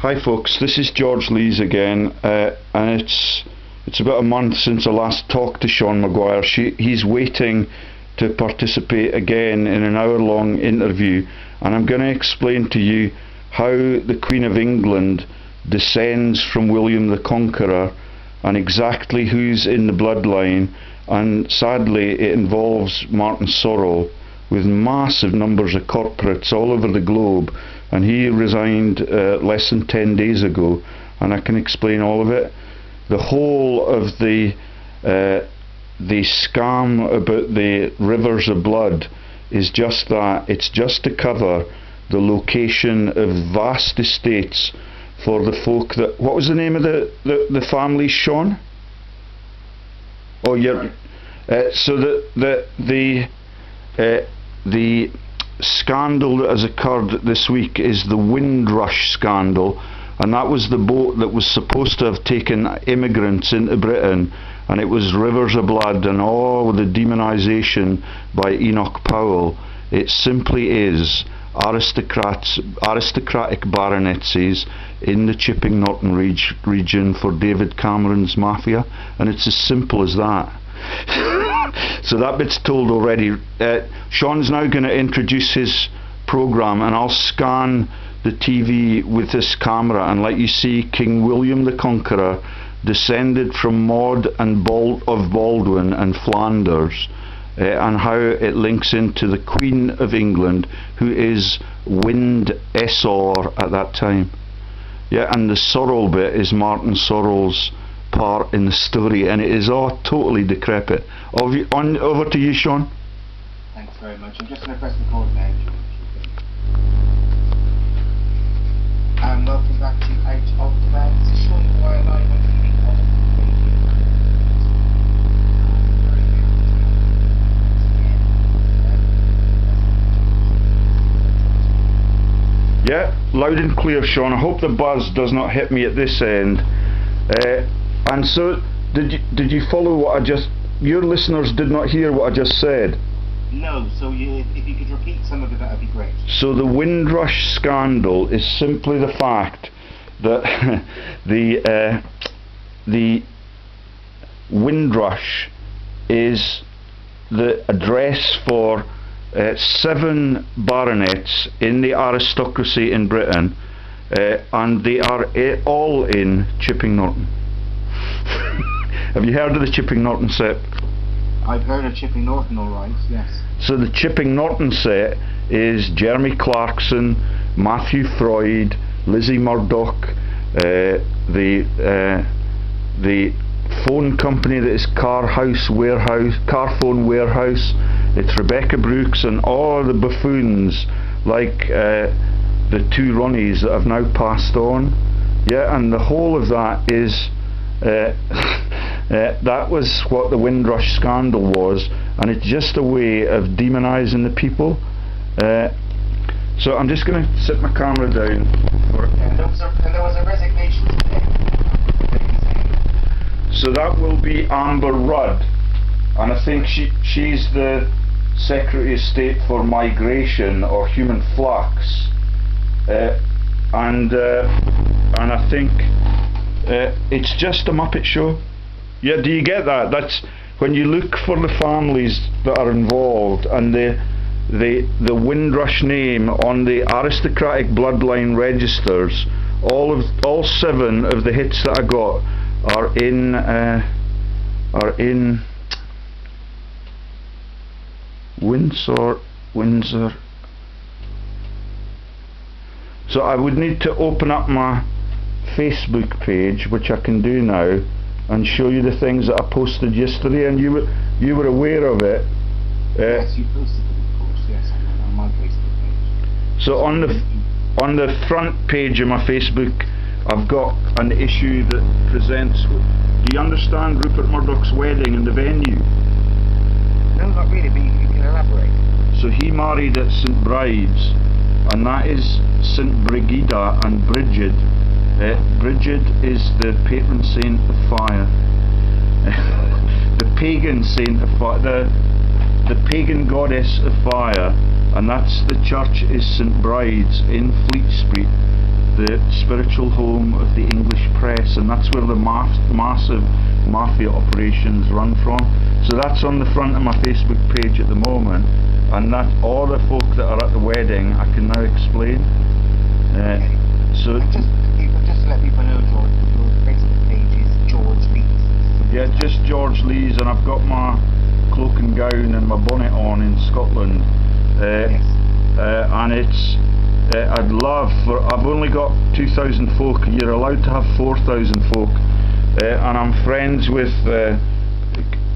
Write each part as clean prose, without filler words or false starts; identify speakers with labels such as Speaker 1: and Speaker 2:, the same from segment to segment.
Speaker 1: Hi folks, this is George Lees again, and it's about a month since I last talked to Sean Maguire. He's waiting to participate again in an hour-long interview, and I'm going to explain to you how the Queen of England descends from William the Conqueror and exactly who's in the bloodline, and sadly it involves Martin Sorrell with massive numbers of corporates all over the globe, and he resigned less than 10 days ago, and I can explain all of it. The whole of the scam about the rivers of blood is just that. It's just to cover the location of vast estates for the folk that... What was the name of the family, Sean? Oh, yeah. So the scandal that has occurred this week is the Windrush scandal, and that was the boat that was supposed to have taken immigrants into Britain, and it was rivers of blood and all the demonisation by Enoch Powell. It simply is aristocratic baronetcies in the Chipping Norton region for David Cameron's mafia, and it's as simple as that. So that bit's told already. Sean's now going to introduce his programme, and I'll scan the TV with this camera and let you see King William the Conqueror descended from Maud and of Baldwin and Flanders, and how it links into the Queen of England, who is Windsor at that time. Yeah, and the Sorrell bit is Martin Sorrell's part in the story, and it is all totally decrepit. Over to you, Sean.
Speaker 2: Thanks very much. I'm just going to press record now. And welcome back to Out of the Bag. This is Sean Maguire live on TV.
Speaker 1: Yeah, loud and clear, Sean. I hope the buzz does not hit me at this end. And so, did you follow what I just... Your listeners did not hear what I just said?
Speaker 2: No, so if you could repeat some of it, that would be great.
Speaker 1: So the Windrush scandal is simply the fact that the Windrush is the address for 7 baronets in the aristocracy in Britain, and they are all in Chipping Norton. Have you heard of the Chipping Norton set?
Speaker 2: I've heard of Chipping Norton, all right, yes.
Speaker 1: So the Chipping Norton set is Jeremy Clarkson, Matthew Freud, Lizzie Murdoch, the phone company that is Carphone Warehouse. It's Rebecca Brooks and all the buffoons like the 2 Ronnies that have now passed on. Yeah, and the whole of that is that was what the Windrush scandal was, and it's just a way of demonising the people. So I'm just going to set my camera down.
Speaker 2: And there was a resignation today.
Speaker 1: So that will be Amber Rudd, and I think she's the Secretary of State for Migration or Human Flux, and I think it's just a Muppet show. Yeah, do you get that? That's when you look for the families that are involved and the Windrush name on the aristocratic bloodline registers. All 7 of the hits that I got are in Windsor. So I would need to open up my Facebook page, which I can do now, and show you the things that I posted yesterday, and you were aware of it.
Speaker 2: Yes, you posted it, of course. Yes, on my Facebook page.
Speaker 1: So on the front page of my Facebook, I've got an issue that presents. Do you understand Rupert Murdoch's wedding and the venue?
Speaker 2: No, not really, but you can elaborate.
Speaker 1: So he married at St Bride's, and that is St Brigida and Bridget. Bridget is the patron saint of fire. The pagan saint of fire, the pagan goddess of fire, and that's the church is St Bride's in Fleet Street. the spiritual home of the English press, and that's where the massive mafia operations run from. So that's on the front of my Facebook page at the moment, and that all the folk that are at the wedding I can now explain. So
Speaker 2: just let people know, George, your Facebook page is George Lees.
Speaker 1: yeah, just George Lees, and I've got my cloak and gown and my bonnet on in Scotland.
Speaker 2: Yes.
Speaker 1: And it's I'd love for, I've only got 2,000 folk. You're allowed to have 4,000 folk, and I'm friends with the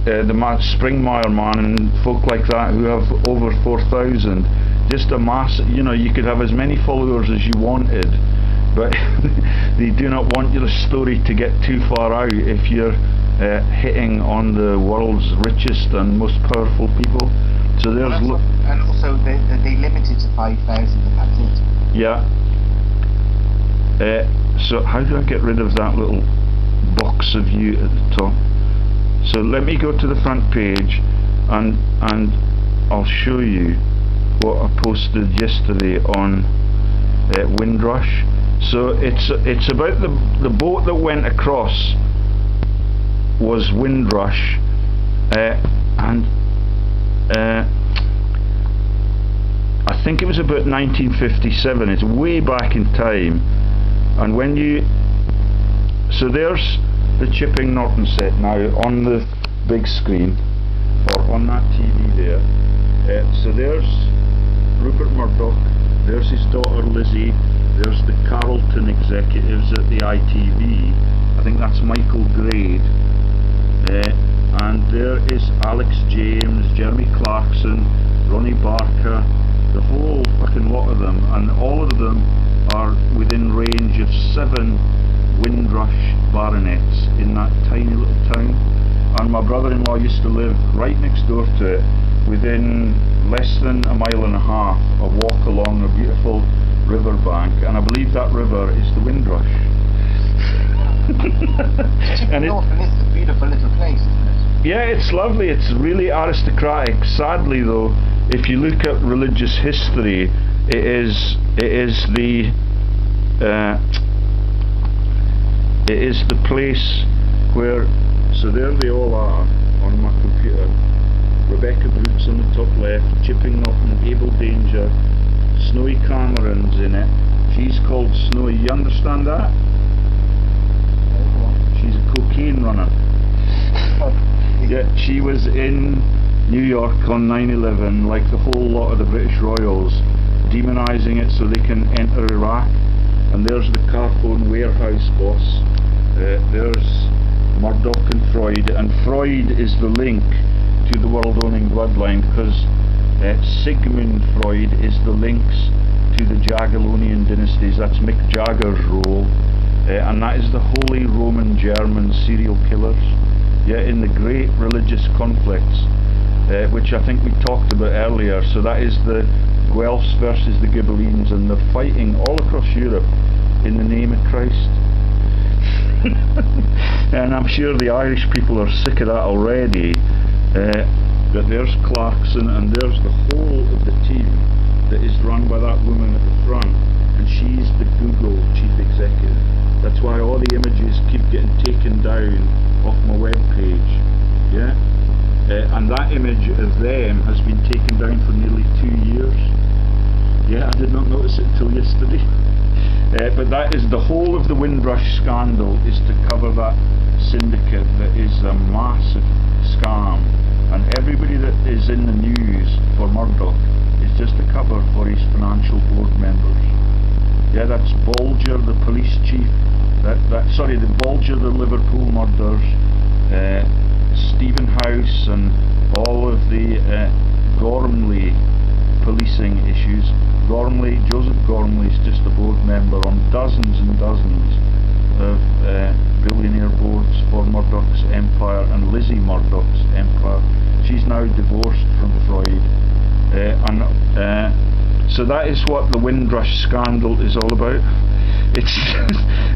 Speaker 1: Springmire man and folk like that who have over 4,000. Just a mass, you know, you could have as many followers as you wanted, but they do not want your story to get too far out if you're hitting on the world's richest and most powerful people. So there's
Speaker 2: and also they limit it to 5,000, and that's it.
Speaker 1: yeah. So how do I get rid of that little box of you at the top? So let me go to the front page, and I'll show you what I posted yesterday on Windrush. So it's about the boat that went across was Windrush, and I think it was about 1957. It's way back in time. And when you, so there's the Chipping Norton set now on the big screen, or on that TV there. So there's Rupert Murdoch, there's his daughter Lizzie, there's the Carlton executives at the ITV, I think that's Michael Grade, and there is Alex James, Jeremy Clarkson, Ronnie Barker, the whole fucking lot of them, and all of them are within range of 7 Windrush baronets in that tiny little town. And my brother-in-law used to live right next door to it, within less than a mile and a half, a walk along a beautiful river bank, and I believe that river is the Windrush.
Speaker 2: And Norton is a beautiful little place, isn't it?
Speaker 1: Yeah, it's lovely, it's really aristocratic. Sadly though, if you look at religious history, it is the place where, so there they all are on my computer. Rebecca Boots on the top left, Chipping Norton, Abel Danger, Snowy Cameron's in it. She's called Snowy, you understand that? She's a cocaine runner. Yeah, she was in New York on 9/11, like the whole lot of the British Royals, demonising it so they can enter Iraq. And there's the Carphone warehouse boss. There's Murdoch and Freud is the link to the world-owning bloodline, because Sigmund Freud is the links to the Jagiellonian dynasties. That's Mick Jagger's role, and that is the Holy Roman German serial killers. Yeah, in the great religious conflicts, which I think we talked about earlier. So that is the Guelphs versus the Ghibellines, and they're fighting all across Europe in the name of Christ. And I'm sure the Irish people are sick of that already. But there's Clarkson, and there's the whole of the team that is run by that woman at the front, and she's the Google chief executive. That's why all the images keep getting taken down off my web page. Yeah, and that image of them has been taken down for nearly 2 years. Yeah, I did not notice it until yesterday. But that is the whole of the Windrush scandal, is to cover that syndicate that is a massive scam, and everybody that is in the news for Murdoch is just a cover for his financial board members. Yeah, that's Bolger, the police chief, the Bolger, the Liverpool murders, Stephen House, and all of the Gormley policing issues. Joseph Gormley is just a board member on dozens and dozens of billionaire boards for Murdoch's empire, and Lizzie Murdoch's empire. She's now divorced from Freud, so that is what the Windrush scandal is all about. It's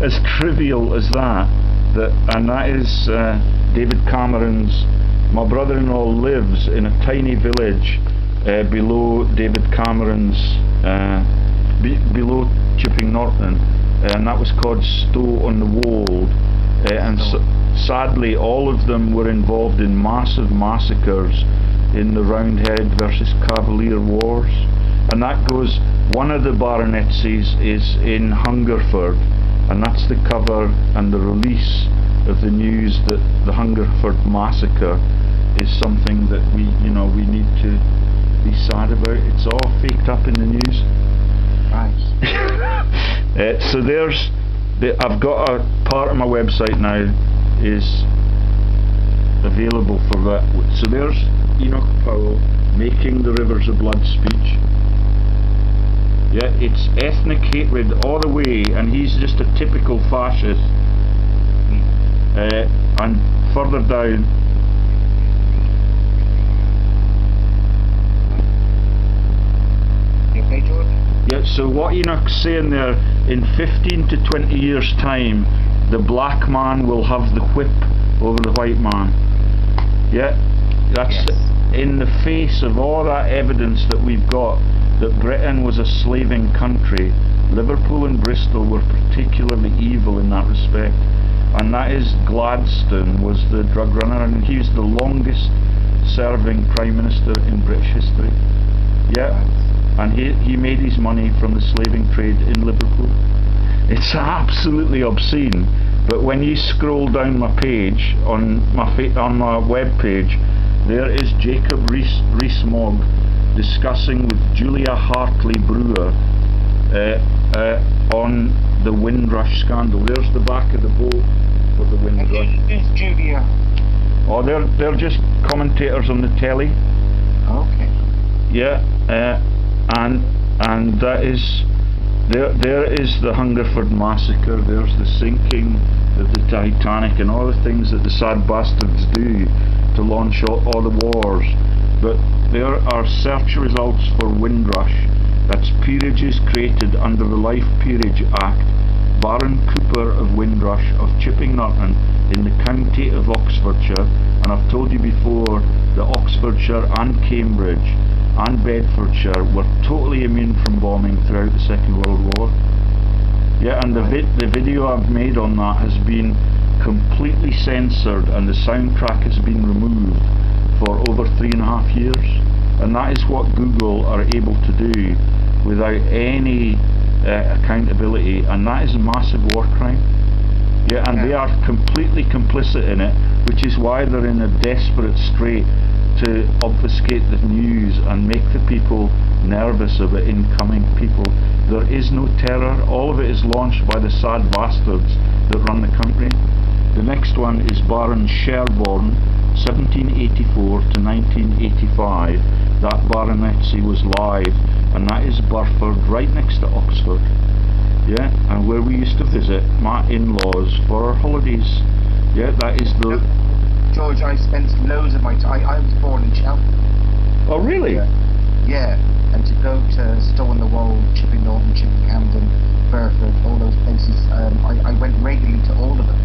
Speaker 1: as trivial as that, and that is David Cameron's. My brother-in-law lives in a tiny village below David Cameron's, below Chipping Norton, and that was called Stow on the Wold. And sadly, all of them were involved in massive massacres in the Roundhead versus Cavalier Wars. And that goes, one of the baronetcies is in Hungerford, and that's the cover and the release of the news that the Hungerford massacre is something that we need to be sad about. It's all faked up in the news.
Speaker 2: Right.
Speaker 1: So I've got a part of my website now is available for that. So there's Enoch Powell making the Rivers of Blood speech. Yeah, it's ethnic hatred all the way, and he's just a typical fascist. And further down,
Speaker 2: You okay, George?
Speaker 1: yeah, so what Enoch's saying there, in 15 to 20 years' time, the black man will have the whip over the white man. Yeah, that's
Speaker 2: Yes.
Speaker 1: in the face of all that evidence that we've got that Britain was a slaving country. Liverpool and Bristol were particularly evil in that respect, and that is Gladstone was the drug runner, and he was the longest serving Prime Minister in British history. Yeah, and he made his money from the slaving trade in Liverpool. It's absolutely obscene, but when you scroll down my page on my web page, there is Jacob Rees-Mogg discussing with Julia Hartley Brewer on the Windrush scandal. There's the back of the boat for the Windrush.
Speaker 2: And who's Julia?
Speaker 1: Oh, they're just commentators on the telly.
Speaker 2: Okay.
Speaker 1: Yeah, and that is there is the Hungerford massacre. There's the sinking of the Titanic and all the things that the sad bastards do to launch all the wars. But there are search results for Windrush. That's peerages created under the Life Peerage Act. Baron Cooper of Windrush of Chipping Norton in the county of Oxfordshire, and I've told you before that Oxfordshire and Cambridge and Bedfordshire were totally immune from bombing throughout the Second World War. Yeah, and the video I've made on that has been completely censored, and the soundtrack has been removed for over 3.5 years, and that is what Google are able to do without any accountability, and that is a massive war crime. Yeah, and they are completely complicit in it, which is why they're in a desperate strait to obfuscate the news and make the people nervous about incoming people. There is no terror. All of it is launched by the sad bastards that run the country. The next one is Baron Sherborne, 1784 to 1985. That baronetcy was live, and that is Burford, right next to Oxford. Yeah, and where we used to visit my in-laws for our holidays. Yeah, that is the...
Speaker 2: George, I spent loads of my time. I was born in Cheltenham.
Speaker 1: Oh, really?
Speaker 2: Yeah, and to go to Stow on the Wold, Chipping Norton, Chipping Camden, Burford, all those places, I went regularly to all of them.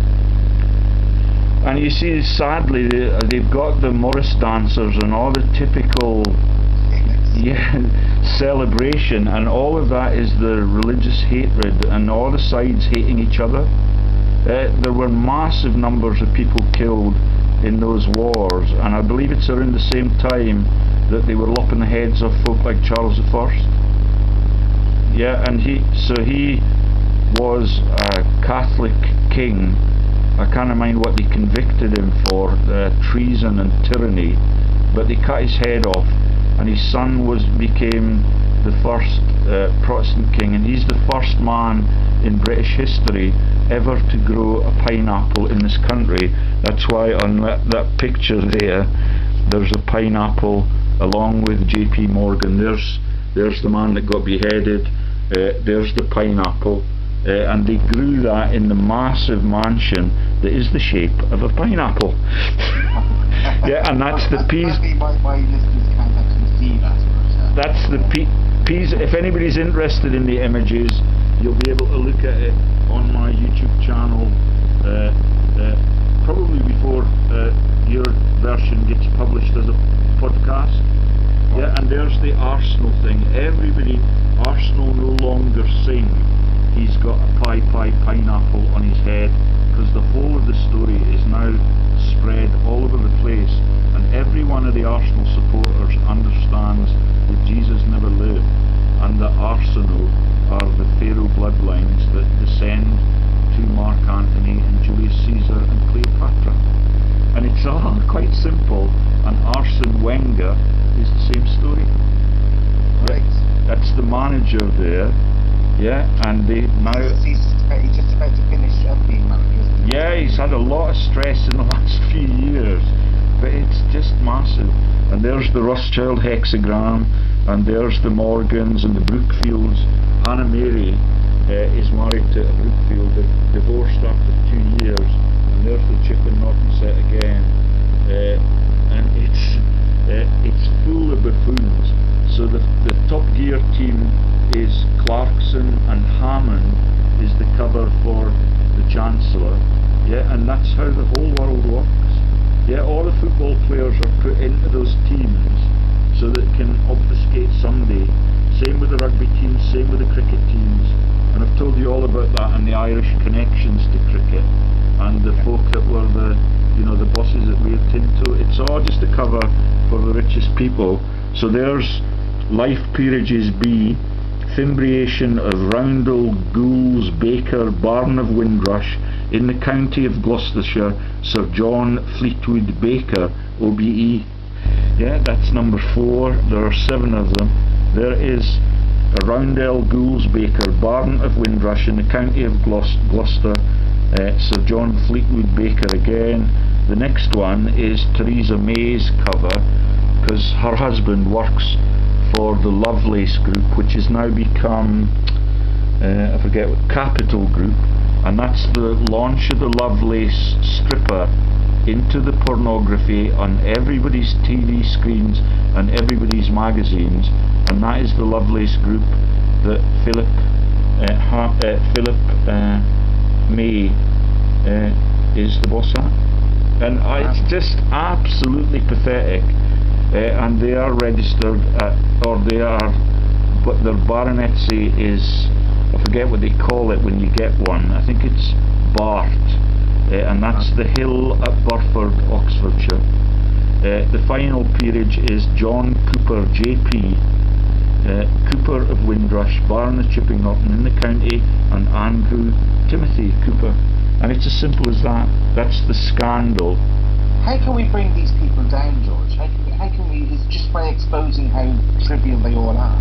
Speaker 1: And you see, sadly, they've got the Morris dancers and all the typical celebration, and all of that is the religious hatred and all the sides hating each other. There were massive numbers of people killed in those wars, and I believe it's around the same time that they were lopping the heads of folk like Charles I. Yeah, and he was a Catholic king. I can't mind what they convicted him for, treason and tyranny, but they cut his head off, and his son became the first Protestant king, and he's the first man in British history ever to grow a pineapple in this country. That's why on that picture there's a pineapple along with JP Morgan. There's the man that got beheaded, there's the pineapple, and they grew that in the massive mansion that is the shape of a pineapple. Yeah, and that's the peas.
Speaker 2: My listeners can't actually see that.
Speaker 1: That's the peas. If anybody's interested in the images, you'll be able to look at it on my YouTube channel, probably before your version gets published as a podcast. Yeah, and there's the Arsenal thing. Arsenal no longer sing. He's got a pipe lines that descend to Mark Antony and Julius Caesar and Cleopatra. And it's all quite simple. And Arsene Wenger is the same story.
Speaker 2: Right.
Speaker 1: That's the manager there. Yeah, and they now...
Speaker 2: He's just about to finish up being manager, isn't he?
Speaker 1: Yeah, he's had a lot of stress in the last few years, but it's just massive. And there's the Rothschild hexagram, and there's the Morgans and the Brookfields. Hannah Mary is married to a Brookfield, they divorced after 2 years, and there's the Chip and Norton set again. And it's full of buffoons. So the Top Gear team is Clarkson, and Hammond is the cover for the Chancellor. Yeah, and that's how the whole world works. Yeah, all the football players are put into those teams so that it can obfuscate somebody. Same with the rugby teams, same with the cricket teams. And I've told you all about that and the Irish connections to cricket and the folk that were the bosses at Rio Tinto. It's all just a cover for the richest people. So there's Life Peerages B, Fimbriation of Roundel, Gules, Baker, Barn of Windrush, in the county of Gloucestershire, Sir John Fleetwood Baker, OBE. Yeah, that's number 4. There are 7 of them. There is a Roundel, Gules, Baker, Barn of Windrush, in the county of Gloucester, Sir John Fleetwood Baker again. The next one is Theresa May's cover, because her husband works for the Lovelace Group, which has now become I forget what, Capital Group, and that's the launch of the Lovelace stripper into the pornography on everybody's TV screens and everybody's magazines, and that is the Lovelace Group that Philip May is the boss at. And it's just absolutely pathetic. And they are registered but their baronetcy is, I forget what they call it when you get one. I think it's Bart, and that's the hill at Burford, Oxfordshire. The final peerage is John Cooper JP, Cooper of Windrush, Baron of Chipping Norton in the county, and Andrew Timothy Cooper. And it's as simple as that. That's the scandal.
Speaker 2: How can we bring these people down, George? How can we? It's just by exposing how trivial they all are.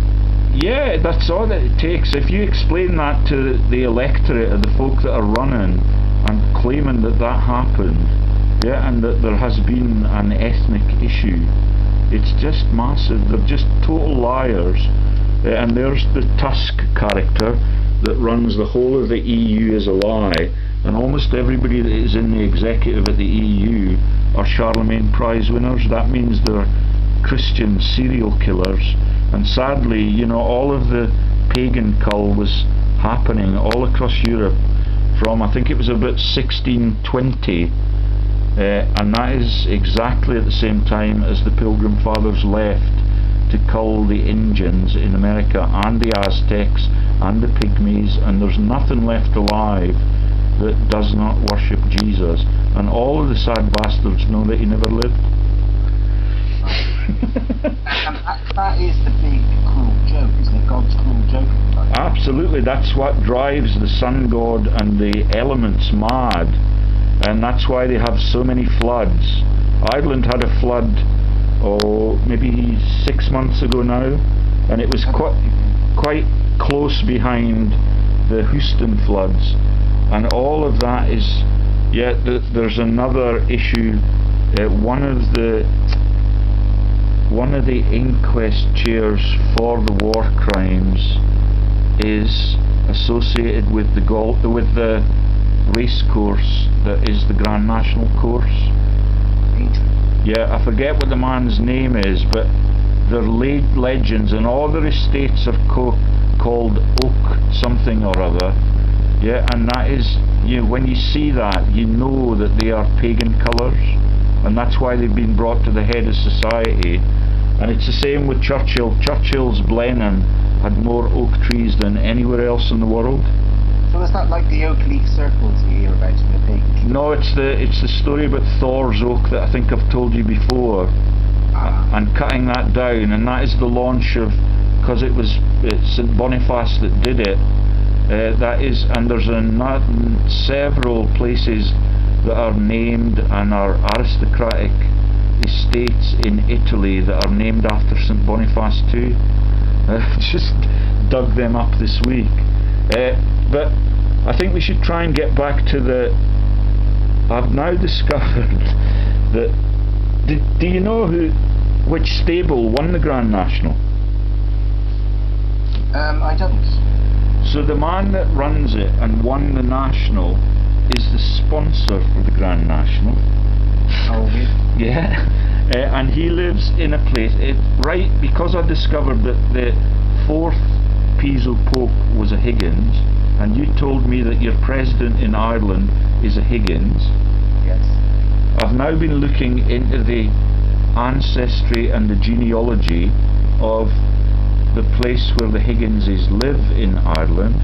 Speaker 1: Yeah, that's all that it takes. If you explain that to the electorate or the folk that are running and claiming that happened, yeah, and that there has been an ethnic issue, it's just massive. They're just total liars. And there's the Tusk character that runs the whole of the EU as a lie, and almost everybody that is in the executive at the EU are Charlemagne Prize winners. That means they're Christian serial killers, and sadly, all of the pagan cull was happening all across Europe from, I think it was about 1620, and that is exactly at the same time as the Pilgrim Fathers left to cull the Indians in America and the Aztecs and the Pygmies, and there's nothing left alive that does not worship Jesus, and all of the sad bastards know that he never lived.
Speaker 2: And that is the big cruel joke, isn't it? God's cruel joke.
Speaker 1: Absolutely, that's what drives the sun god and the elements mad, and that's why they have so many floods. Ireland had a flood, maybe 6 months ago now, and it was quite close behind the Houston floods, and all of that is, there's another issue. One of the inquest chairs for the war crimes is associated with the race course that is the Grand National course. Yeah, I forget what the man's name is, but they're legends, and all their estates are called Oak something or other. Yeah, and that is, when you see that, you know that they are pagan colours, and that's why they've been brought to the head of society. And it's the same with Churchill. Churchill's Blenheim had more oak trees than anywhere else in the world.
Speaker 2: So is that like the oak leaf circles you hear about in the pagan?
Speaker 1: No, it's the story about Thor's oak that I think I've told you before, and cutting that down, and that is the launch of, because it was St Boniface that did it, That is, and there's several places that are named and are aristocratic estates in Italy that are named after St Boniface too. Just dug them up this week. But I think we should try and get back to I've now discovered that. Do you know which stable won the Grand National?
Speaker 2: I don't.
Speaker 1: So the man that runs it and won the National is the sponsor for the Grand National.
Speaker 2: Oh, really?
Speaker 1: Yeah. And he lives in a place, right, because I discovered that the fourth Piso Pope was a Higgins, and you told me that your president in Ireland is a Higgins.
Speaker 2: Yes.
Speaker 1: I've now been looking into the ancestry and the genealogy of the place where the Higginses live in Ireland,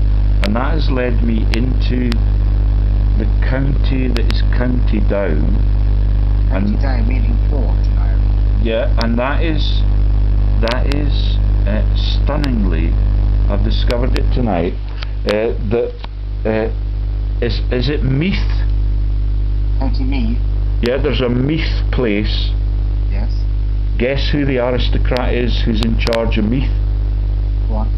Speaker 1: and that has led me into the county that is County Down.
Speaker 2: County Down, meaning port in Ireland.
Speaker 1: Yeah, and that is stunningly, I've discovered it tonight, is it Meath?
Speaker 2: County Meath?
Speaker 1: Yeah, there's a Meath place.
Speaker 2: Yes.
Speaker 1: Guess who the aristocrat is who's in charge of Meath?
Speaker 2: What?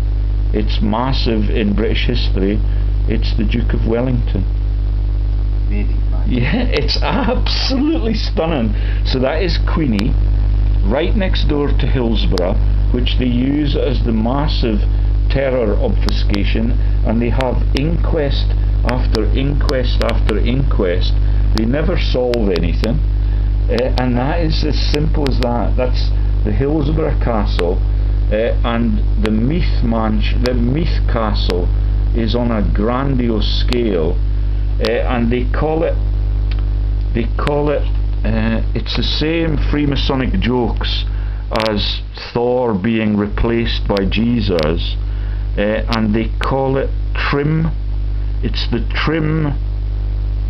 Speaker 1: It's massive in British history. It's the Duke of Wellington.
Speaker 2: Really? Right.
Speaker 1: Yeah, it's absolutely stunning. So that is Queenie, right next door to Hillsborough, which they use as the massive terror obfuscation, and they have inquest after inquest after inquest. They never solve anything, and that is as simple as that. That's the Hillsborough Castle, and the Meath Castle is on a grandiose scale, and they call it it's the same Freemasonic jokes as Thor being replaced by Jesus, and they call it Trim. It's the Trim.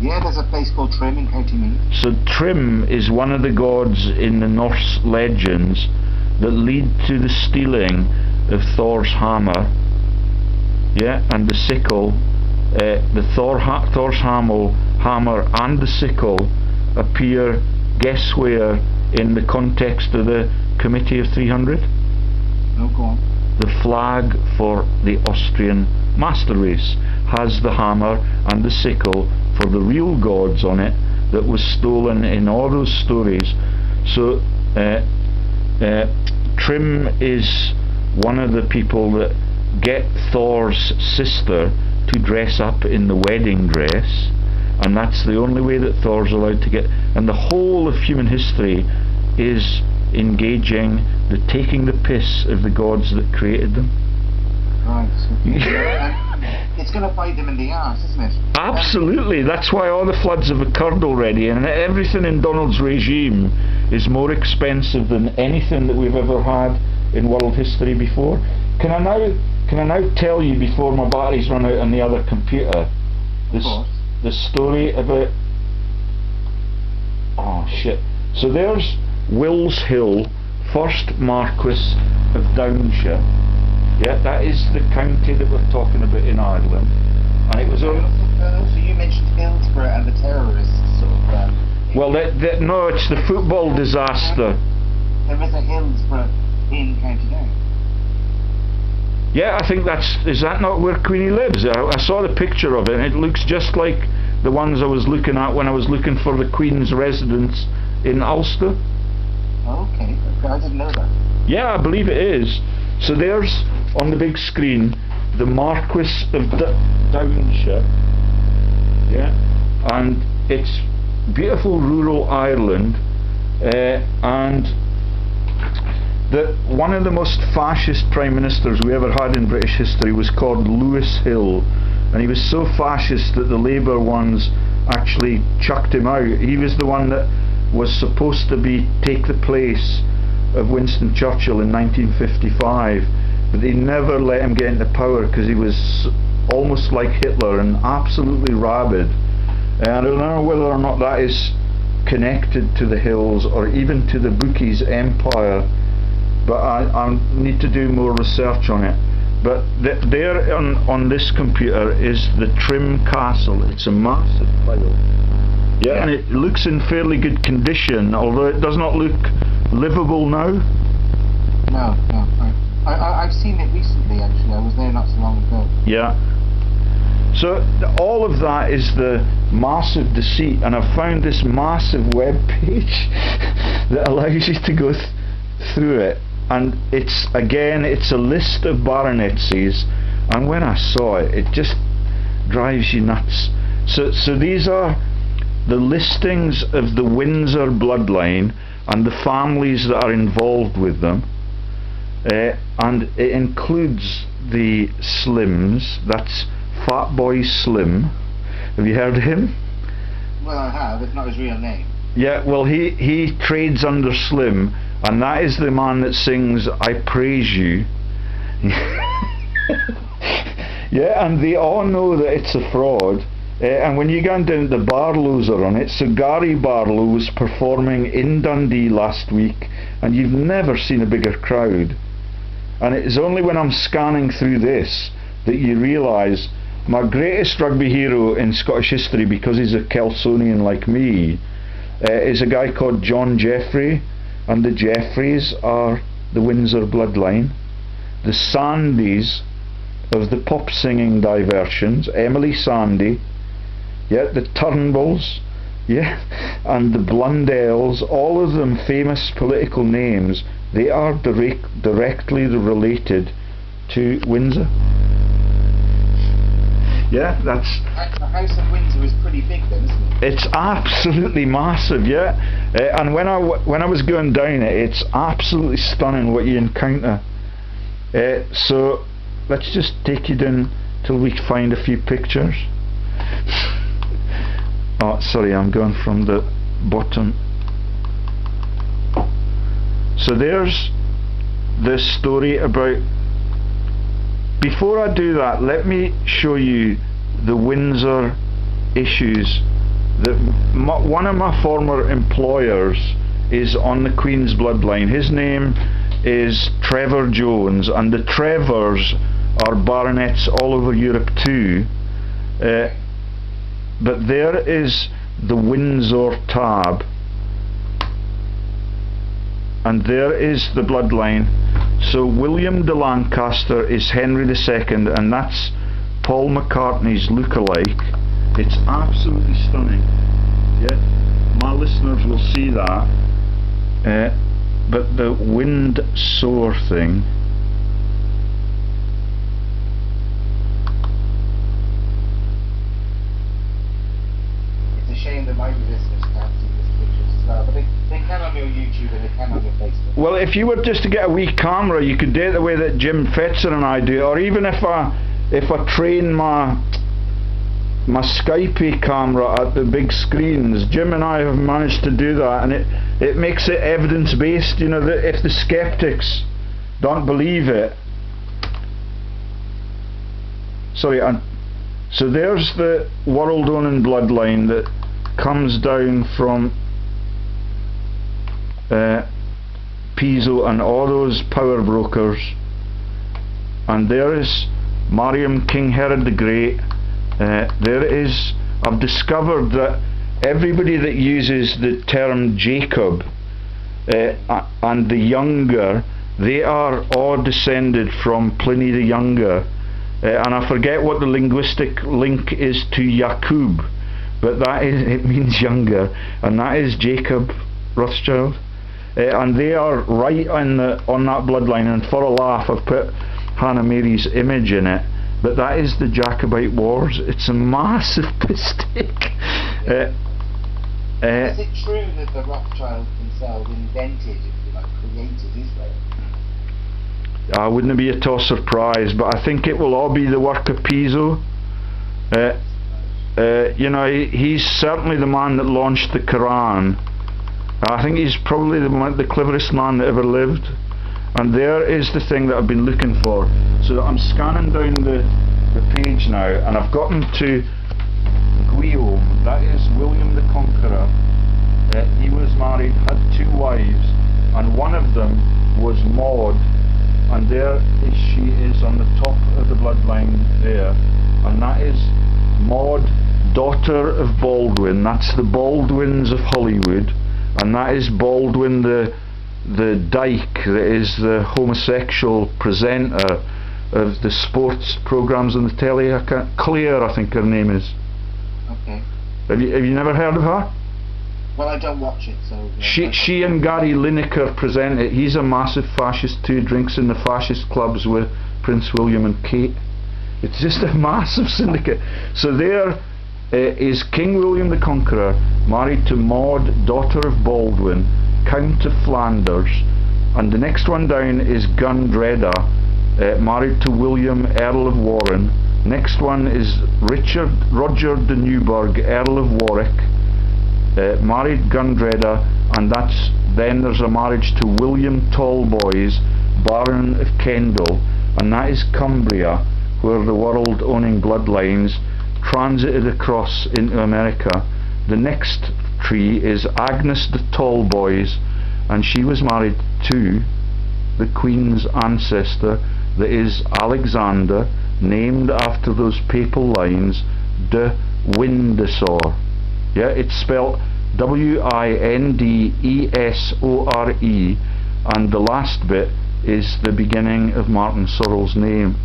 Speaker 2: Yeah, there's a place called Trim in County Meath.
Speaker 1: So Trim is one of the gods in the Norse legends that lead to the stealing of Thor's hammer. Yeah, and the sickle. Thor's hammer and the sickle appear, guess where, in the context of the Committee of 300?
Speaker 2: No, go on.
Speaker 1: The flag for the Austrian master race has the hammer and the sickle for the real gods on it that was stolen in all those stories. So Trim is one of the people that get Thor's sister to dress up in the wedding dress, and that's the only way that Thor's allowed to get. And the whole of human history is engaging the taking the piss of the gods that created them.
Speaker 2: Right. It's going to bite them in the arse, isn't it?
Speaker 1: Absolutely. That's why all the floods have occurred already, and everything in Donald's regime is more expensive than anything that we've ever had in world history before. Can I now tell you, before my batteries run out on the other computer, the story about... Oh shit. So there's Wills Hill, 1st Marquess of Downshire. Yeah, that is the county that we're talking about in Ireland. And it was...
Speaker 2: So you mentioned Hillsborough and the terrorists, sort of...
Speaker 1: well, no, it's the football disaster.
Speaker 2: There is a Hillsborough in County Down.
Speaker 1: Yeah, I think is that not where Queenie lives? I saw the picture of it, and it looks just like the ones I was looking at when I was looking for the Queen's residence in Ulster.
Speaker 2: Okay, I didn't know that.
Speaker 1: Yeah, I believe it is. So there's, on the big screen, the Marquess of Downshire. Yeah, and it's beautiful rural Ireland, and one of the most fascist prime ministers we ever had in British history was called Lewis Hill, and he was so fascist that the Labour ones actually chucked him out. He was the one that was supposed to take the place of Winston Churchill in 1955, but they never let him get into power because he was almost like Hitler and absolutely rabid. And I don't know whether or not that is connected to the Hills or even to the Bookies' empire, but I need to do more research on it. But there on this computer is the Trim Castle. It's a massive file. Yeah, and it looks in fairly good condition, although it does not look livable now.
Speaker 2: No. I've seen it recently, actually. I was there not so long ago.
Speaker 1: Yeah. So all of that is the massive deceit, and I've found this massive web page that allows you to go through it, and it's a list of baronetcies, and when I saw it, it just drives you nuts. So these are the listings of the Windsor bloodline and the families that are involved with them, and it includes the Slims. That's Fat Boy Slim. Have you heard of him?
Speaker 2: Well, I have. It's not his real name.
Speaker 1: Yeah, well, he trades under Slim, and that is the man that sings I Praise You. Yeah, and they all know that it's a fraud. And when you go down, the Barlows are on it. So Gary Barlow was performing in Dundee last week, and you've never seen a bigger crowd. And it's only when I'm scanning through this that you realise my greatest rugby hero in Scottish history, because he's a Kelsonian like me, is a guy called John Jeffrey, and the Jeffreys are the Windsor bloodline. The Sandys of the pop singing diversions, Emily Sandie, yeah, the Turnbulls, yeah, and the Blundells, all of them famous political names. They are directly related to Windsor. Yeah, that's...
Speaker 2: The House of Windsor is pretty big then, isn't it?
Speaker 1: It's absolutely massive, yeah. And when I was going down it, it's absolutely stunning what you encounter. So let's just take you down till we find a few pictures. Oh, sorry, I'm going from the bottom. So there's this story about... Before I do that, let me show you the Windsor issues. One of my former employers is on the Queen's bloodline. His name is Trevor Jones, and the Trevors are baronets all over Europe too. But there is the Windsor tab, and there is the bloodline. So William de Lancaster is Henry II, and that's Paul McCartney's look-alike. It's absolutely stunning. Yeah, my listeners will see that. But the Windsor thing,
Speaker 2: It's a shame that my listeners can't see this picture as well, but they can on your YouTube and they can on your Facebook.
Speaker 1: well, if you were just to get a wee camera, you could do it the way that Jim Fetzer and I do, or even if I train my Skype camera at the big screens. Jim and I have managed to do that, and it makes it evidence-based. You know, that if the skeptics don't believe it. Sorry, so there's the world-owning bloodline that comes down from Piso and all those power brokers, and there is Mariam King Herod the Great. There is, I've discovered that everybody that uses the term Jacob and the Younger, they are all descended from Pliny the Younger, and I forget what the linguistic link is to Yakub, but it means younger, and that is Jacob Rothschild, and they are right on that bloodline. And for a laugh, I've put Hannah Mary's image in it. But that is the Jacobite Wars. It's a massive mistake.
Speaker 2: Is it true that the Rothschilds themselves invented, if you like, created Israel?
Speaker 1: I wouldn't be at all surprised, but I think it will all be the work of Piso. You know, he's certainly the man that launched the Quran. I think he's probably the cleverest man that ever lived. And there is the thing that I've been looking for. So I'm scanning down the page now, and I've gotten to Guillaume. That is William the Conqueror. He was married, had 2 wives, and one of them was Maud, and she is on the top of the bloodline there, and that is Maud, daughter of Baldwin. That's the Baldwins of Hollywood, and that is Baldwin the dyke, that is the homosexual presenter of the sports programs on the telly. Claire, I think her name is.
Speaker 2: Okay.
Speaker 1: Have you never heard of her?
Speaker 2: Well, I don't watch it, so...
Speaker 1: She and Gary Lineker present it. He's a massive fascist too, drinks in the fascist clubs with Prince William and Kate. It's just a massive syndicate. So there is King William the Conqueror, married to Maud, daughter of Baldwin, Count of Flanders, and the next one down is Gundreda, married to William, Earl of Warren. Next one is Roger de Newburgh, Earl of Warwick, married Gundreda, and then there's a marriage to William Talboys, Baron of Kendal, and that is Cumbria, where the world-owning bloodlines transited across into America. The next tree is Agnes de Talboys, and she was married to the Queen's ancestor, that is Alexander, named after those papal lines, de Windsor. Yeah, it's spelled Windesore, and the last bit is the beginning of Martin Sorrell's name.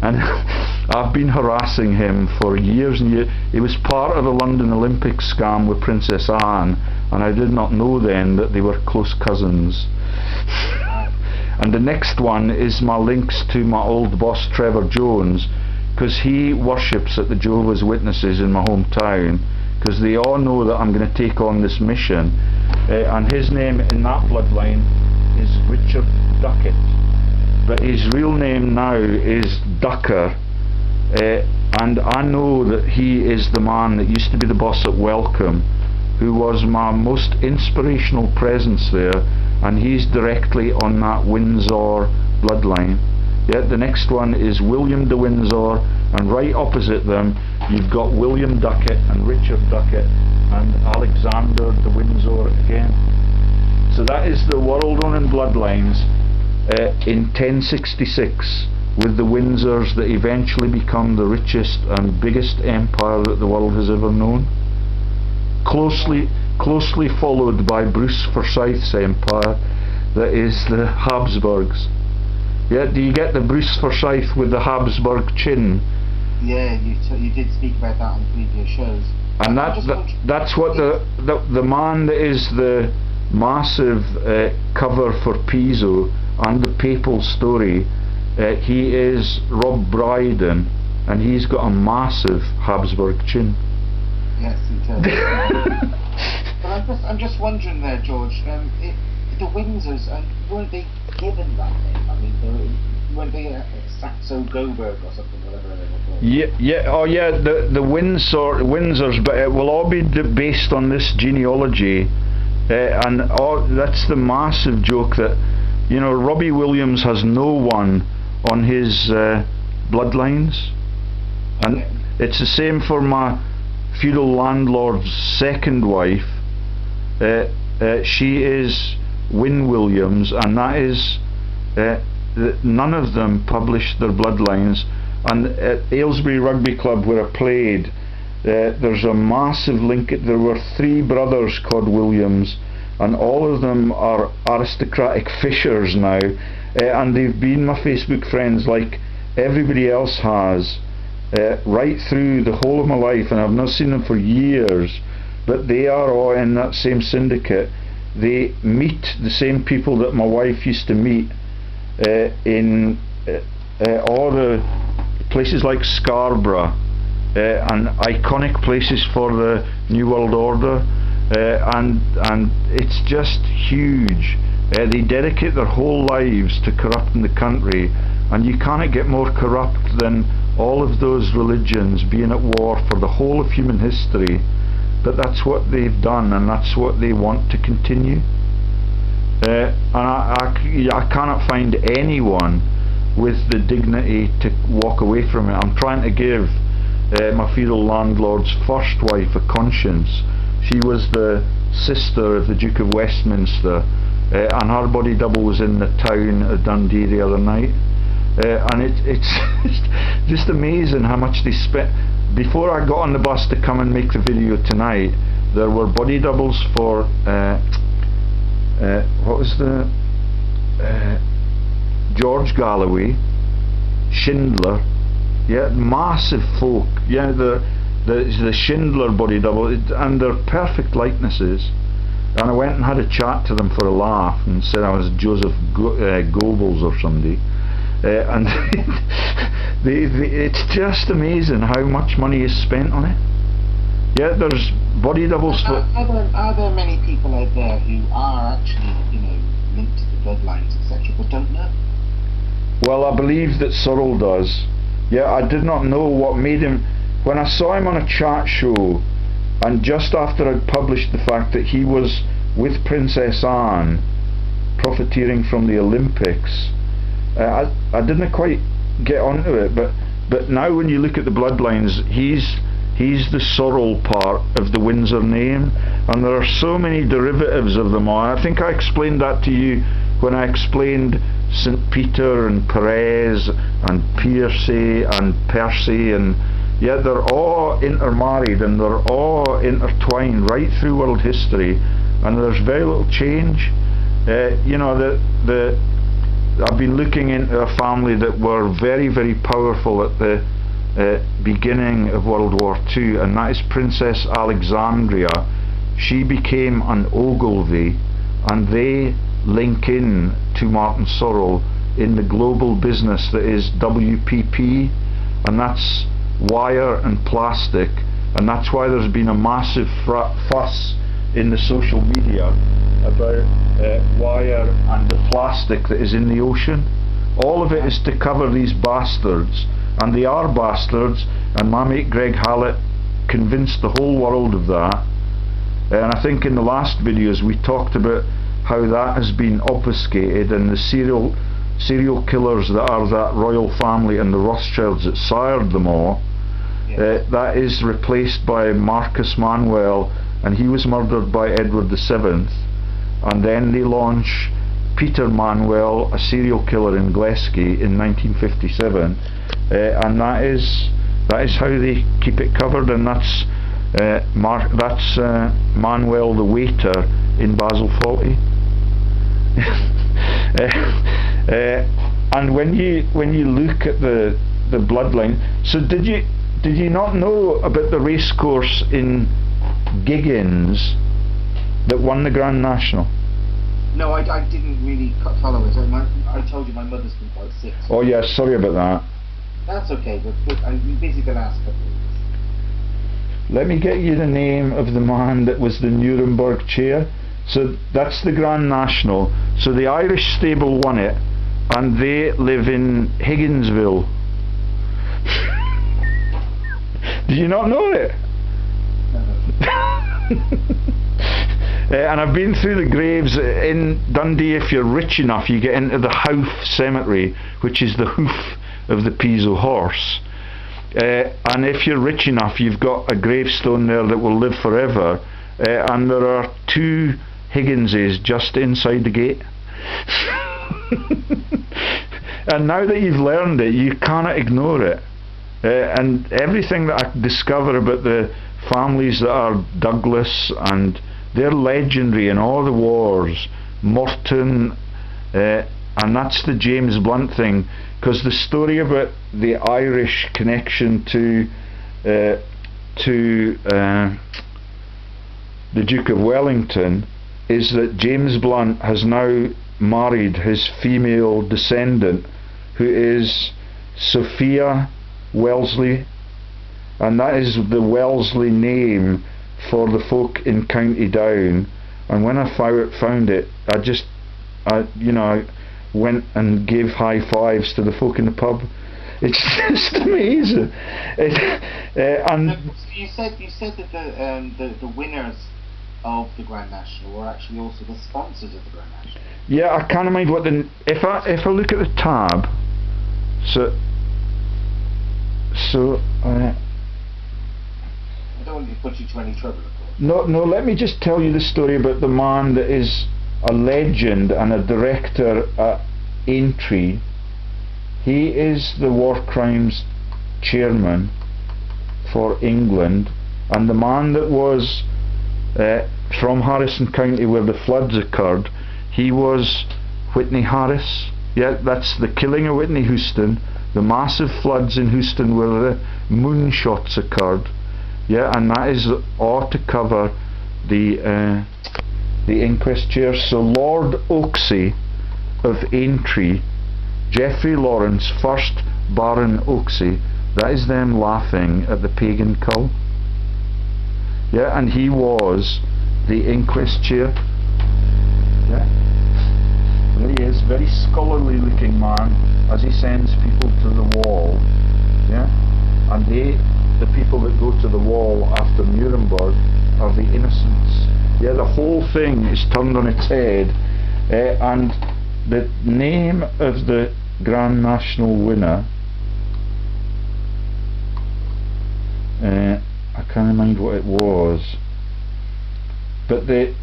Speaker 1: And I've been harassing him for years and years. He was part of the London Olympics scam with Princess Anne, and I did not know then that they were close cousins. And the next one is my links to my old boss Trevor Jones, because he worships at the Jehovah's Witnesses in my hometown, because they all know that I'm going to take on this mission, and his name in that bloodline is Richard Duckett, but his real name now is Ducker, and I know that he is the man that used to be the boss at Welcome, who was my most inspirational presence there, and he's directly on that Windsor bloodline. Yeah, the next one is William de Windsor, and right opposite them you've got William Duckett and Richard Duckett and Alexander de Windsor again. So that is the world-owning bloodlines in 1066, with the Windsors that eventually become the richest and biggest empire that the world has ever known. Closely followed by Bruce Forsyth's empire, that is the Habsburgs. Yeah, do you get the Bruce Forsyth with the Habsburg chin?
Speaker 2: Yeah, you did speak about that on previous shows.
Speaker 1: And that's what the man that is the massive cover for Piso and the Papal Story, he is Rob Brydon, and he's got a massive Habsburg chin.
Speaker 2: Yes, he does. But I'm just wondering there, George, the Windsors, weren't they given that name? I mean, weren't they Saxo-Goburg or something, whatever they were called?
Speaker 1: Yeah, the Windsors, but it will all be based on this genealogy, and that's the massive joke that, you know, Robbie Williams has no one on his bloodlines, and it's the same for my feudal landlord's second wife. She is Win Williams, and that is none of them published their bloodlines. And at Aylesbury Rugby Club, where I played, there's a massive link. There were 3 brothers called Williams, and all of them are aristocratic fishers now, and they've been my Facebook friends like everybody else has, right through the whole of my life, and I've not seen them for years, but they are all in that same syndicate. They meet the same people that my wife used to meet in all the places like Scarborough, and iconic places for the New World Order, and it's just huge. They dedicate their whole lives to corrupting the country, and you can't get more corrupt than all of those religions being at war for the whole of human history. But that's what they've done, and that's what they want to continue. And I cannot find anyone with the dignity to walk away from it. I'm trying to give my feudal landlord's first wife a conscience. She was the sister of the Duke of Westminster, and her body double was in the town of Dundee the other night, and it's just amazing how much they spent. Before I got on the bus to come and make the video tonight, there were body doubles for what was the George Galloway, Schindler, yeah, massive folk, yeah, the Schindler body double, and they're perfect likenesses. And I went and had a chat to them for a laugh and said I was Joseph Goebbels or somebody, and it's just amazing how much money is spent on it. Yeah, there's body doubles for...
Speaker 2: Are there many people out there who are actually, you know, linked to the bloodlines, etc., but don't know?
Speaker 1: Well, I believe that Sorrell does. Yeah, I did not know what made him... When I saw him on a chat show, and just after I'd published the fact that he was with Princess Anne, profiteering from the Olympics, I didn't quite get onto it, but now when you look at the bloodlines, he's the Sorrell part of the Windsor name, and there are so many derivatives of them all. I think I explained that to you when I explained St. Peter and Perez and Piercy and Percy, and yet they're all intermarried and they're all intertwined right through world history, and there's very little change. You know, I've been looking into a family that were very, very powerful at the beginning of World War II, and that is Princess Alexandria. She became an Ogilvy, and they link in to Martin Sorrell in the global business that is WPP, and that's wire and plastic, and that's why there's been a massive fuss in the social media about wire and the plastic that is in the ocean. All of it is to cover these bastards, and they are bastards, and my mate Greg Hallett convinced the whole world of that. And I think in the last videos we talked about how that has been obfuscated, and the serial killers that are that royal family and the Rothschilds that sired them all, that is replaced by Marcus Manuel, and he was murdered by Edward VII, and then they launch Peter Manuel, a serial killer in Gleski in 1957, and that is how they keep it covered, and that's Manuel the waiter in Basil Fawlty. And when you look at the bloodline, so did you not know about the racecourse in Giggins that won the Grand National?
Speaker 2: No, I didn't really follow it. I told you my mother's been quite sick. So
Speaker 1: oh yeah, sorry about that.
Speaker 2: That's okay, but I've been busy the last couple of weeks.
Speaker 1: Let me get you the name of the man that was the Nuremberg chair. So that's the Grand National. So the Irish stable won it, and they live in Higginsville. Did you not know it? And I've been through the graves in Dundee. If you're rich enough, you get into the Howth Cemetery, which is the hoof of the Piso horse. And if you're rich enough, you've got a gravestone there that will live forever. And there are 2 Higginses just inside the gate. And now that you've learned it, you cannot ignore it. And everything that I discover about the families that are Douglas, and they're legendary in all the wars, Morton, and that's the James Blunt thing, because the story about the Irish connection to the Duke of Wellington is that James Blunt has now married his female descendant, who is Sophia Wellesley, and that is the Wellesley name for the folk in County Down. And when I found it, I went and gave high fives to the folk in the pub. It's just amazing. And
Speaker 2: you said that the winners of the Grand National were actually also the sponsors of the Grand National.
Speaker 1: Yeah, I can't mind what the... If I look at the tab, so
Speaker 2: I don't want to put you to any trouble, of course.
Speaker 1: No, let me just tell you the story about the man that is a legend and a director at Aintree. He is the war crimes chairman for England, and the man that was from Harrison County where the floods occurred, he was Whitney Harris. Yeah, that's the killing of Whitney Houston, the massive floods in Houston where the moonshots occurred. Yeah, and that is all to cover the inquest chair. So Lord OAKSIE of Aintree, Geoffrey Lawrence, 1st Baron OAKSIE, that is them laughing at the pagan cull. Yeah, and he was the inquest chair. Yeah, there he is, very scholarly looking man, as he sends people to the wall. Yeah, and the people that go to the wall after Nuremberg are the innocents. Yeah, the whole thing is turned on its head, and the name of the Grand National winner, I can't remember what it was, but I'm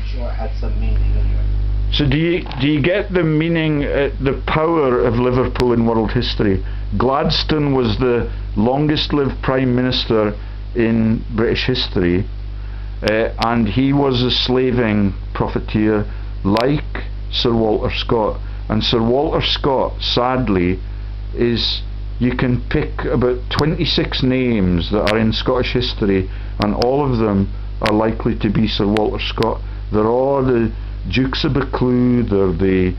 Speaker 2: sure it had some meaning anyway.
Speaker 1: So do you get the meaning, the power of Liverpool in world history? Gladstone was the longest lived Prime Minister in British history, and he was a slaving profiteer like Sir Walter Scott. And Sir Walter Scott, sadly, is, you can pick about 26 names that are in Scottish history, and all of them are likely to be Sir Walter Scott. They're all the Dukes of Buccleuch, they're the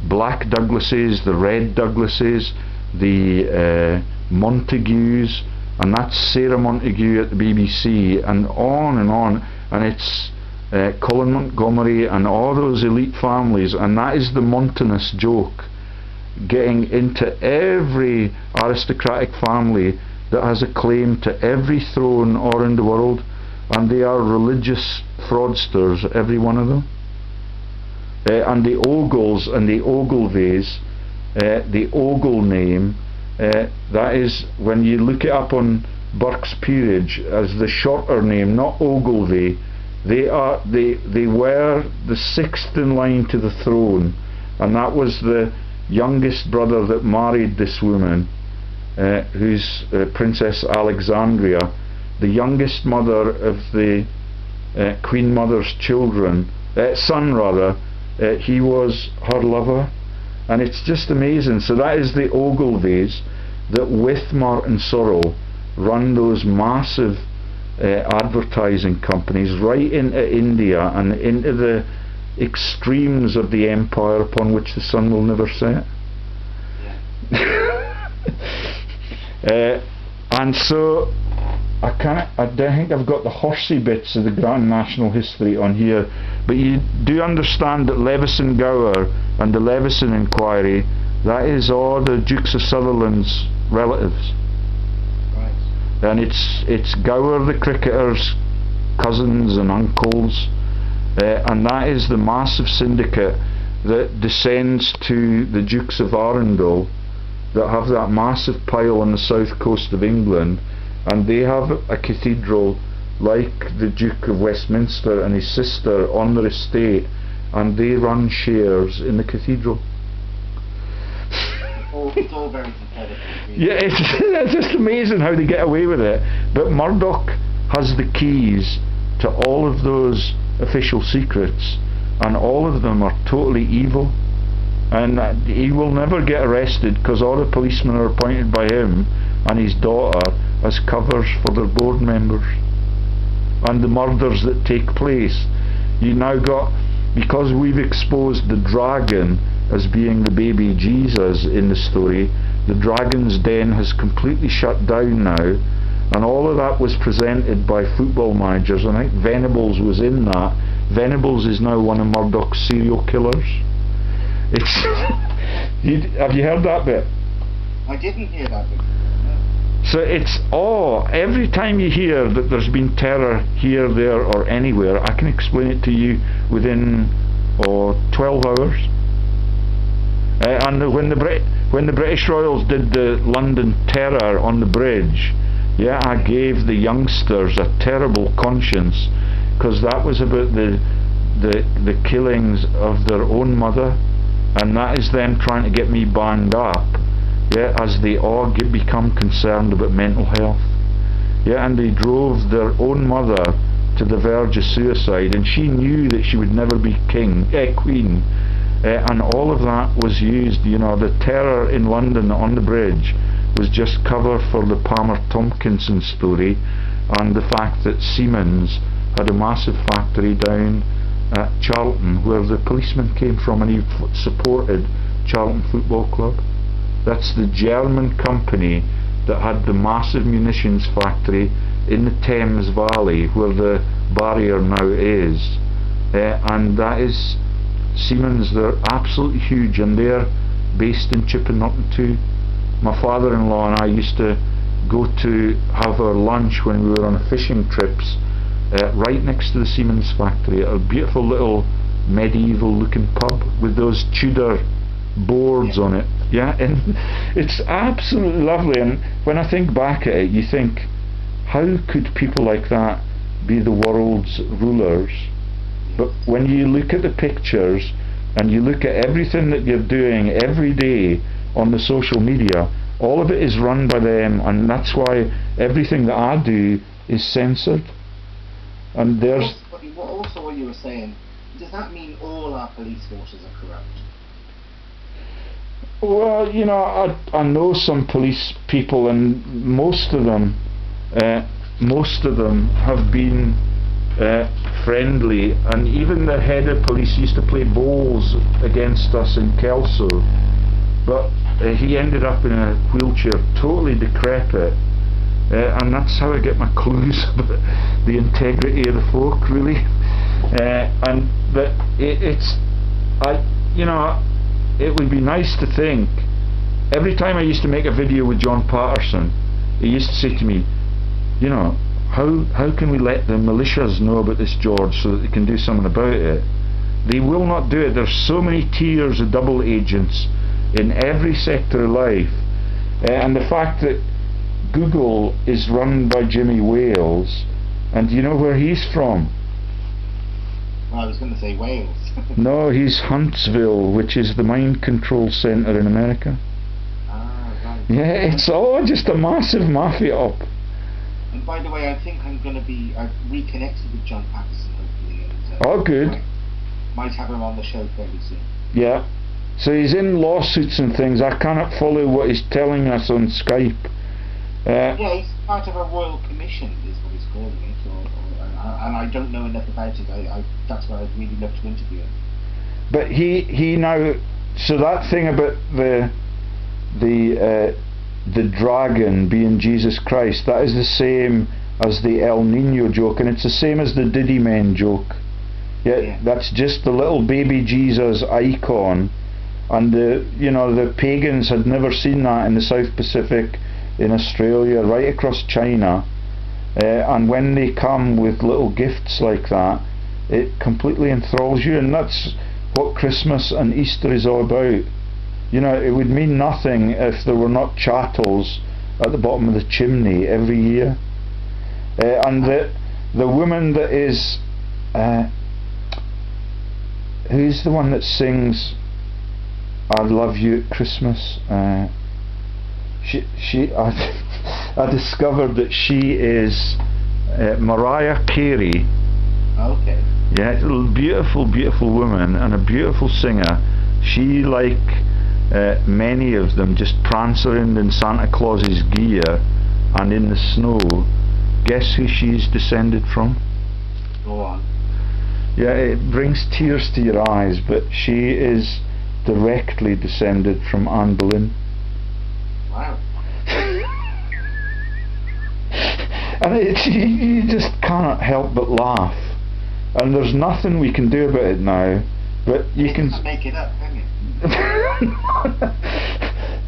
Speaker 1: Black Douglases, the Red Douglases, the Montagues, and that's Sarah Montague at the BBC, and on, and it's Colin Montgomery and all those elite families, and that is the Montanist joke, getting into every aristocratic family that has a claim to every throne or in the world, and they are religious fraudsters, every one of them. And the Ogles and the Ogilvies, the Ogle name, that is, when you look it up on Burke's Peerage as the shorter name, not Ogilvy, they were the 6th in line to the throne, and that was the youngest brother that married this woman, who's Princess Alexandria, the youngest mother of the Queen Mother's son rather. He was her lover, and it's just amazing. So that is the Ogilvies that with Martin Sorrell run those massive advertising companies right into India and into the extremes of the empire upon which the sun will never set. And so I don't think I've got the horsey bits of the Grand National History on here, but you do understand that Levison Gower and the Levison Inquiry, that is all the Dukes of Sutherland's relatives.
Speaker 2: Right.
Speaker 1: And it's Gower the cricketer's cousins and uncles, and that is the massive syndicate that descends to the Dukes of Arundel, that have that massive pile on the south coast of England, and they have a cathedral like the Duke of Westminster and his sister on their estate, and they run shares in the cathedral.
Speaker 2: It's all very competitive. Really.
Speaker 1: Yeah, it's just amazing how they get away with it. But Murdoch has the keys to all of those official secrets, and all of them are totally evil, and he will never get arrested because all the policemen are appointed by him and his daughter as covers for their board members. And the murders that take place, you now got, because we've exposed the dragon as being the baby Jesus in the story, the Dragon's Den has completely shut down now, and all of that was presented by football managers, and I think Venables was in that. Venables is now one of Murdoch's serial killers. It's have you heard that bit?
Speaker 2: I didn't hear that bit.
Speaker 1: So it's every time you hear that there's been terror here, there or anywhere, I can explain it to you within 12 hours. And when the British Royals did the London terror on the bridge, yeah, I gave the youngsters a terrible conscience. because that was about the killings of their own mother, and that is them trying to get me banged up, yeah, as they all become concerned about mental health. Yeah, and they drove their own mother to the verge of suicide, and she knew that she would never be queen, and all of that was used. You know, the terror in London on the bridge was just cover for the Palmer Tompkinson story, and the fact that Siemens had a massive factory down at Charlton where the policeman came from, and he supported Charlton Football Club. That's the German company that had the massive munitions factory in the Thames Valley where the barrier now is, and that is Siemens. They're absolutely huge, and they're based in Chipping Norton too. My father-in-law and I used to go to have our lunch when we were on fishing trips right next to the Siemens factory at a beautiful little medieval looking pub with those Tudor boards on it. Yeah, and it's absolutely lovely. And when I think back at it, you think, how could people like that be the world's rulers? But when you look at the pictures and you look at everything that you're doing every day on the social media, all of it is run by them, and that's why everything that I do is censored. And there's
Speaker 2: also what you were saying, does that mean all our police forces are corrupt?
Speaker 1: Well, you know, I know some police people, and most of them have been friendly, and even the head of police used to play bowls against us in Kelso, but he ended up in a wheelchair, totally decrepit, and that's how I get my clues about the integrity of the folk, really. But it would be nice to think, every time I used to make a video with John Patterson, he used to say to me, you know, how can we let the militias know about this, George, so that they can do something about it? They will not do it. There's so many tiers of double agents in every sector of life, and the fact that Google is run by Jimmy Wales, and do you know where he's from?
Speaker 2: Well, I was going to say Wales.
Speaker 1: No, he's Huntsville, which is the mind control centre in America.
Speaker 2: Ah, right.
Speaker 1: Yeah, it's all just a massive mafia op.
Speaker 2: And by the way, I think I'm going to be reconnected with John Patterson, hopefully. And,
Speaker 1: oh, good.
Speaker 2: Might have him on the show fairly soon.
Speaker 1: Yeah. So he's in lawsuits and things. I cannot follow what he's telling us on Skype.
Speaker 2: Yeah, he's part of a royal commission, is what he's calling it, and I don't know enough about it. That's why I'd really love to interview him.
Speaker 1: But he now, so that thing about the dragon being Jesus Christ, that is the same as the El Nino joke, and it's the same as the Diddy Men joke. Yeah, that's just the little baby Jesus icon, and the pagans had never seen that in the South Pacific, in Australia, right across China, and when they come with little gifts like that, it completely enthralls you, and that's what Christmas and Easter is all about. You know, it would mean nothing if there were not chattels at the bottom of the chimney every year. And the woman that is, who's the one that sings "I Love You at Christmas"? I discovered that she is Mariah Carey.
Speaker 2: Okay.
Speaker 1: Yeah, a beautiful, beautiful woman and a beautiful singer. She, like many of them, just prance around in Santa Claus's gear and in the snow. Guess who she's descended from?
Speaker 2: Go on.
Speaker 1: Yeah, it brings tears to your eyes, but she is directly descended from Anne Boleyn.
Speaker 2: Wow.
Speaker 1: And you just cannot help but laugh. And there's nothing we can do about it now, but you can
Speaker 2: make it up, can you?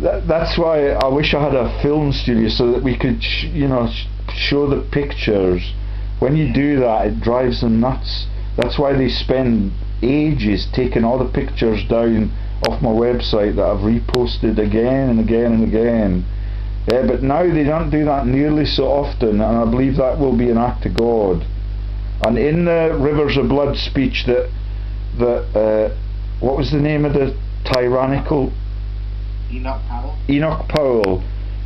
Speaker 1: That's why I wish I had a film studio so that we could show the pictures. When you do that, it drives them nuts. That's why they spend ages taking all the pictures down off my website that I've reposted again and again and again. But now they don't do that nearly so often, and I believe that will be an act of God. And in the Rivers of Blood speech that what was the name of the tyrannical? Enoch Powell.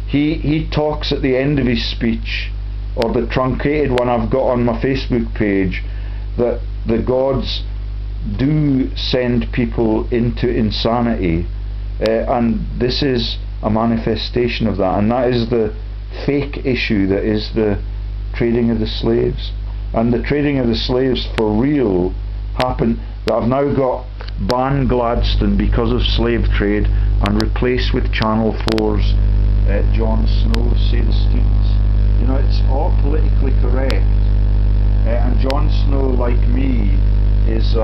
Speaker 1: He talks at the end of his speech, or the truncated one I've got on my Facebook page, that the gods do send people into insanity, and this is a manifestation of that, and that is the fake issue that is the trading of the slaves. And the trading of the slaves for real happened. I've now got banned Gladstone because of slave trade and replaced with Channel 4's Jon Snow, say the students. You know, it's all politically correct, and Jon Snow, like me, is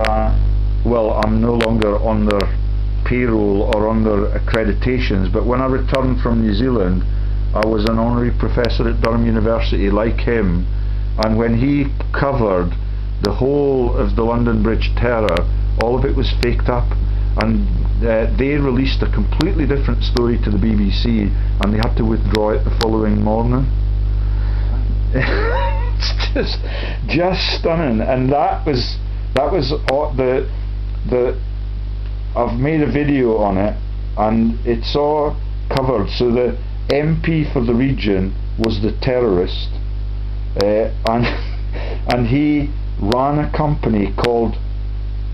Speaker 1: well, I'm no longer on their payroll or on their accreditations, but when I returned from New Zealand I was an honorary professor at Durham University like him, and when he covered the whole of the London Bridge terror, all of it was faked up, and they released a completely different story to the BBC, and they had to withdraw it the following morning. It's just stunning. And that was the I've made a video on it, and it's all covered. So the MP for the region was the terrorist, and he ran a company called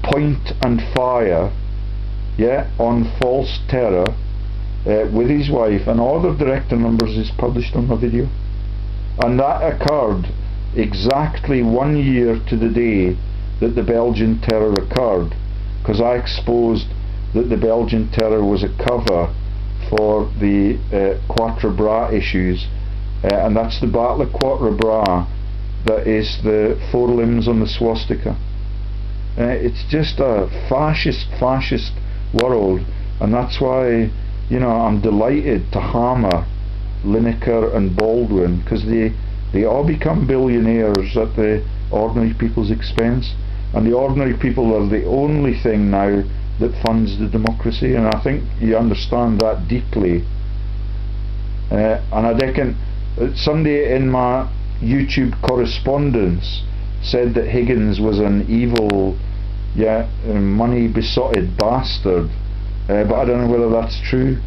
Speaker 1: Point and Fire, on false terror, with his wife, and all the director numbers is published on my video. And that occurred exactly 1 year to the day that the Belgian terror occurred, because I exposed that the Belgian terror was a cover for the Quatre Bras issues, and that's the Battle of Quatre Bras that is the 4 limbs on the swastika. It's just a fascist world, and that's why, you know, I'm delighted to hammer Lineker and Baldwin, because they all become billionaires at the ordinary people's expense, and the ordinary people are the only thing now that funds the democracy, and I think you understand that deeply. And I reckon somebody in my YouTube correspondence said that Higgins was an evil, money besotted bastard, but I don't know whether that's true.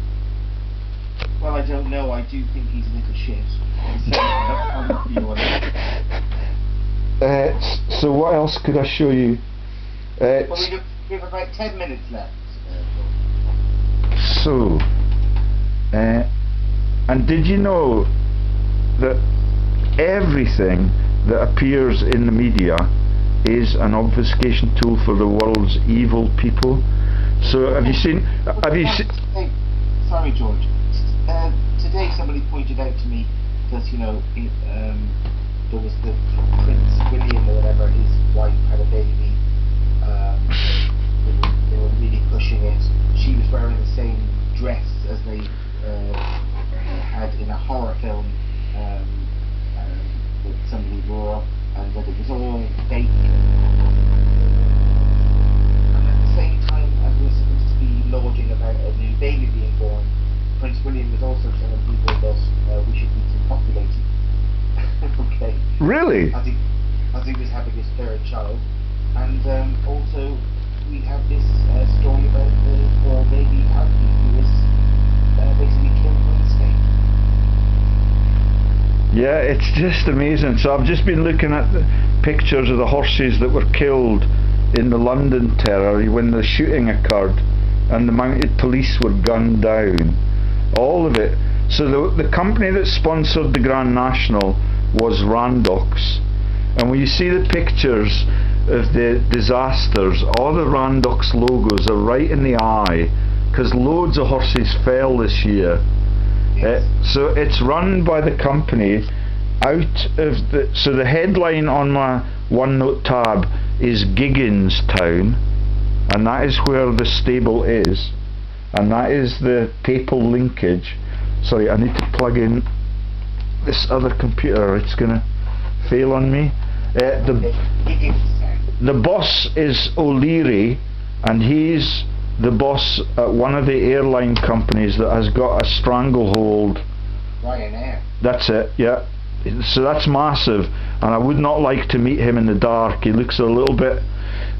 Speaker 2: Well, I don't know. I do think he's a little shit.
Speaker 1: So what else could I show you?
Speaker 2: Well, we have about 10 minutes left.
Speaker 1: So, and did you know that everything that appears in the media is an obfuscation tool for the world's evil people? So have you seen?
Speaker 2: Sorry, George. Today somebody pointed out to me that, you know, there was the Prince William or whatever, his wife had a baby. They were really pushing it. She was wearing the same dress as they had in a horror film that somebody wore, and that it was all fake. And at the same time as we're supposed to be lauding about a new baby being born, Prince William was also telling people that we should be depopulated. Okay.
Speaker 1: Really?
Speaker 2: As he was having his 3rd child, and also we have this story about the baby Alfie who was basically killed by mistake.
Speaker 1: Yeah, it's just amazing. So I've just been looking at the pictures of the horses that were killed in the London terror when the shooting occurred, and the mounted police were gunned down. All of it. So the company that sponsored the Grand National was Randox, and when you see the pictures of the disasters, all the Randox logos are right in the eye, because loads of horses fell this year.
Speaker 2: Yes.
Speaker 1: So it's run by the company out of the. So the headline on my OneNote tab is Giggins Town, and that is where the stable is, and that is the papal linkage. Sorry, I need to plug in this other computer, it's gonna fail on me. The boss is O'Leary, and he's the boss at one of the airline companies that has got a stranglehold.
Speaker 2: Ryanair.
Speaker 1: That's it, yeah. So that's massive. and I would not like to meet him in the dark. He looks a little bit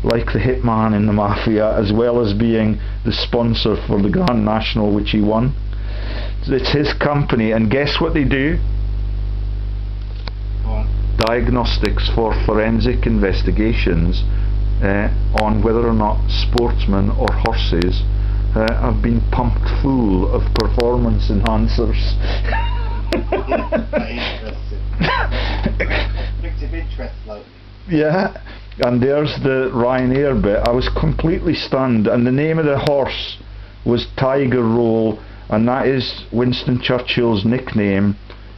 Speaker 1: like the hitman in the Mafia, as well as being the sponsor for the Grand National, which he won. It's his company, and guess what they do? Diagnostics for forensic investigations on whether or not sportsmen or horses have been pumped full of performance enhancers. Yeah, and there's the Ryanair bit. I was completely stunned, and the name of the horse was Tiger Roll, and that is Winston Churchill's nickname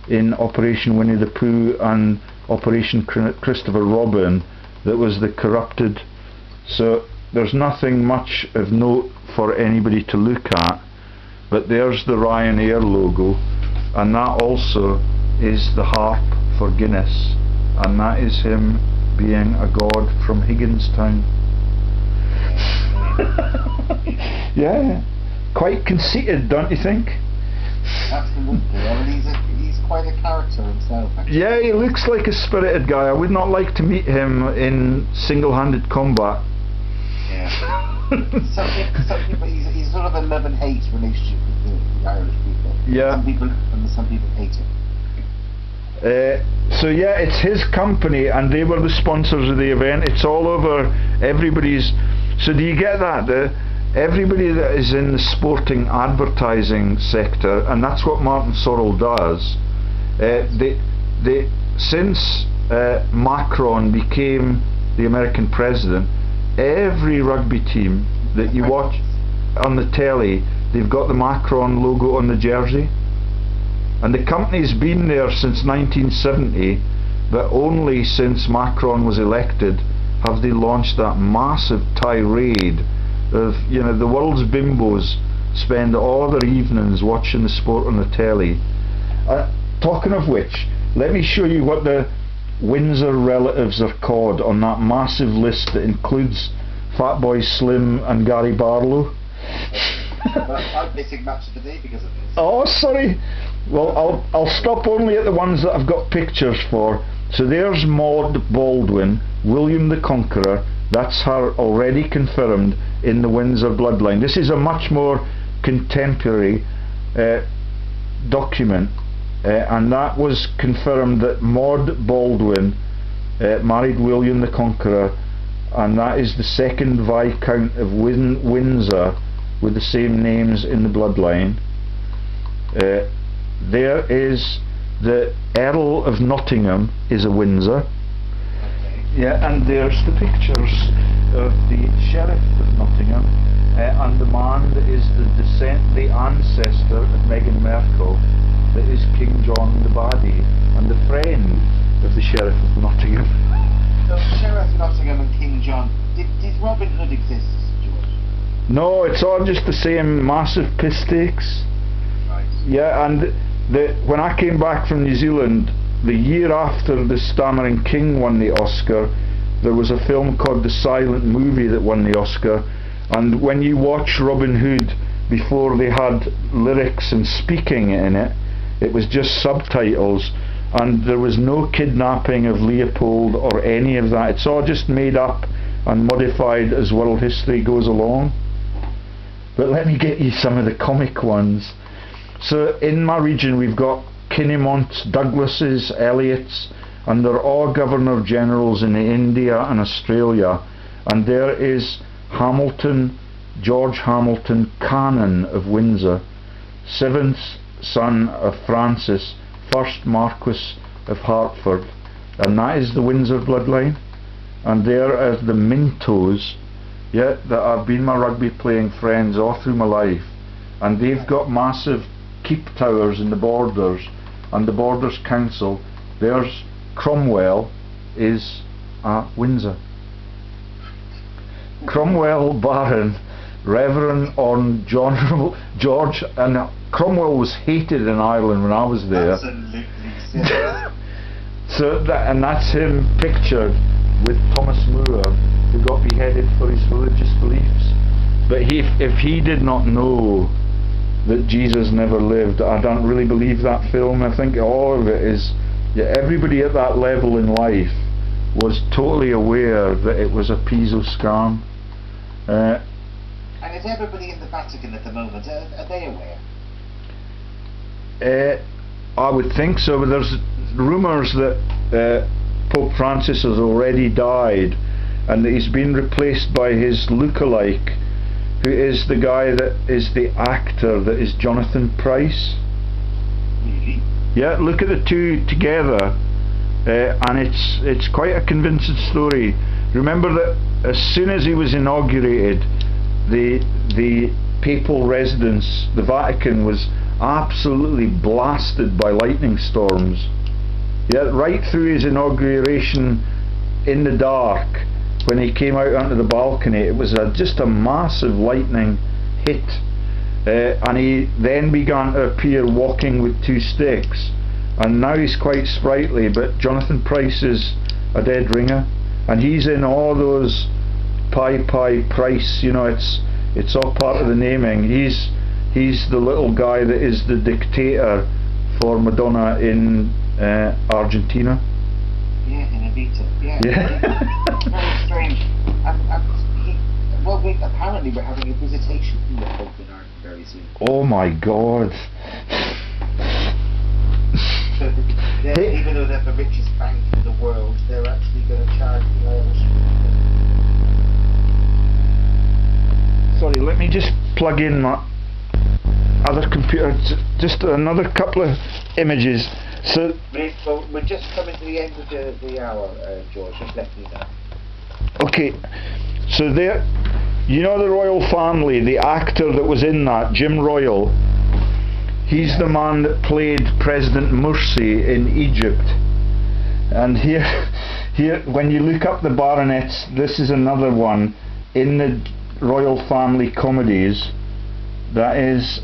Speaker 1: in Operation Winnie the Pooh and Operation Christopher Robin, that was the corrupted. So there's nothing much of note for anybody to look at, but there's the Ryanair logo, and that also is the harp for Guinness, and that is him being a god from Higginstown. Yeah, quite conceited, don't you think?
Speaker 2: Absolutely. I mean, he's quite a character himself, actually.
Speaker 1: Yeah, he looks like a spirited guy. I would not like to meet him in single-handed combat.
Speaker 2: Yeah. some people, he's sort of a love-and-hate relationship with the Irish people.
Speaker 1: Yeah.
Speaker 2: Some people hate him.
Speaker 1: So yeah, it's his company, and they were the sponsors of the event. It's all over everybody's. So do you get that? Everybody that is in the sporting advertising sector, and that's what Martin Sorrell does. Since Macron became the American president, every rugby team that you watch on the telly, they've got the Macron logo on the jersey. And the company's been there since 1970, but only since Macron was elected have they launched that massive tirade of, you know, the world's bimbos spend all their evenings watching the sport on the telly. Talking of which, let me show you what the Windsor relatives are called on that massive list that includes Fatboy Slim and Gary Barlow.
Speaker 2: I'm missing match of the day because of this.
Speaker 1: Oh, sorry. Well, I'll stop only at the ones that I've got pictures for. So there's Maud Baldwin, William the Conqueror. That's her already confirmed in the Windsor bloodline. This is a much more contemporary document, and that was confirmed that Maud Baldwin married William the Conqueror, and that is the second Viscount of Windsor with the same names in the bloodline. There is the Earl of Nottingham is a Windsor. Yeah, and there's the pictures of the Sheriff of Nottingham, and the man that is the ancestor of Meghan Markle, that is King John the Baddie, and the friend of the Sheriff of Nottingham.
Speaker 2: So Sheriff of Nottingham and King John, did Robin Hood exist, George?
Speaker 1: No, it's all just the same massive piss takes.
Speaker 2: Right.
Speaker 1: Yeah, and when I came back from New Zealand, the year after the Stammering King won the Oscar, there was a film called The Silent Movie that won the Oscar, and when you watch Robin Hood before they had lyrics and speaking in it, it was just subtitles, and there was no kidnapping of Leopold or any of that. It's all just made up and modified as world history goes along. But let me get you some of the comic ones. So in my region we've got Kinnemonts, Douglases, Elliots, and they're all Governor Generals in India and Australia. And there is Hamilton, George Hamilton, Canon of Windsor, 7th son of Francis, 1st Marquis of Hertford, and that is the Windsor bloodline. And there are the Mintos, yeah, that have been my rugby playing friends all through my life, and they've got massive keep towers in the Borders, and the Borders Council, there's Cromwell is at Windsor. Cromwell Baron, Reverend on George, and Cromwell was hated in Ireland when I was there.
Speaker 2: Absolutely.
Speaker 1: So that's him pictured with Thomas More, who got beheaded for his religious beliefs. But if he did not know that Jesus never lived, I don't really believe that film. I think all of it is Yeah, everybody at that level in life was totally aware that it was a Piso scam.
Speaker 2: And is everybody in the Vatican at the moment, are they aware?
Speaker 1: I would think so, but there's rumours that Pope Francis has already died and that he's been replaced by his lookalike, who is the guy that is the actor that is Jonathan Pryce.
Speaker 2: Really?
Speaker 1: Yeah, look at the two together, and it's quite a convincing story. Remember that as soon as he was inaugurated, the papal residence, the Vatican, was absolutely blasted by lightning storms. Yeah, right through his inauguration in the dark, when he came out onto the balcony, it was just a massive lightning hit. And he then began to appear walking with two sticks, and now he's quite sprightly, but Jonathan Pryce is a dead ringer, and he's in all those Pi Price, you know, it's all part of the naming. He's the little guy that is the dictator for Madonna in Argentina.
Speaker 2: Yeah, in Evita. Yeah.
Speaker 1: Yeah.
Speaker 2: Very strange. Apparently we're having a visitation from the Pope in Ireland very soon.
Speaker 1: Oh my God.
Speaker 2: So even though they're the richest bank in the world, they're actually going to charge the Irish.
Speaker 1: Sorry, let me just plug in my other computer. Just another couple of images. So
Speaker 2: we're just coming to the end of the hour, George. Just let you know.
Speaker 1: Okay, so there, you know the royal family, the actor that was in that, Jim Royal. He's the man that played President Morsi in Egypt. And here, when you look up the baronets, this is another one in the royal family comedies. That is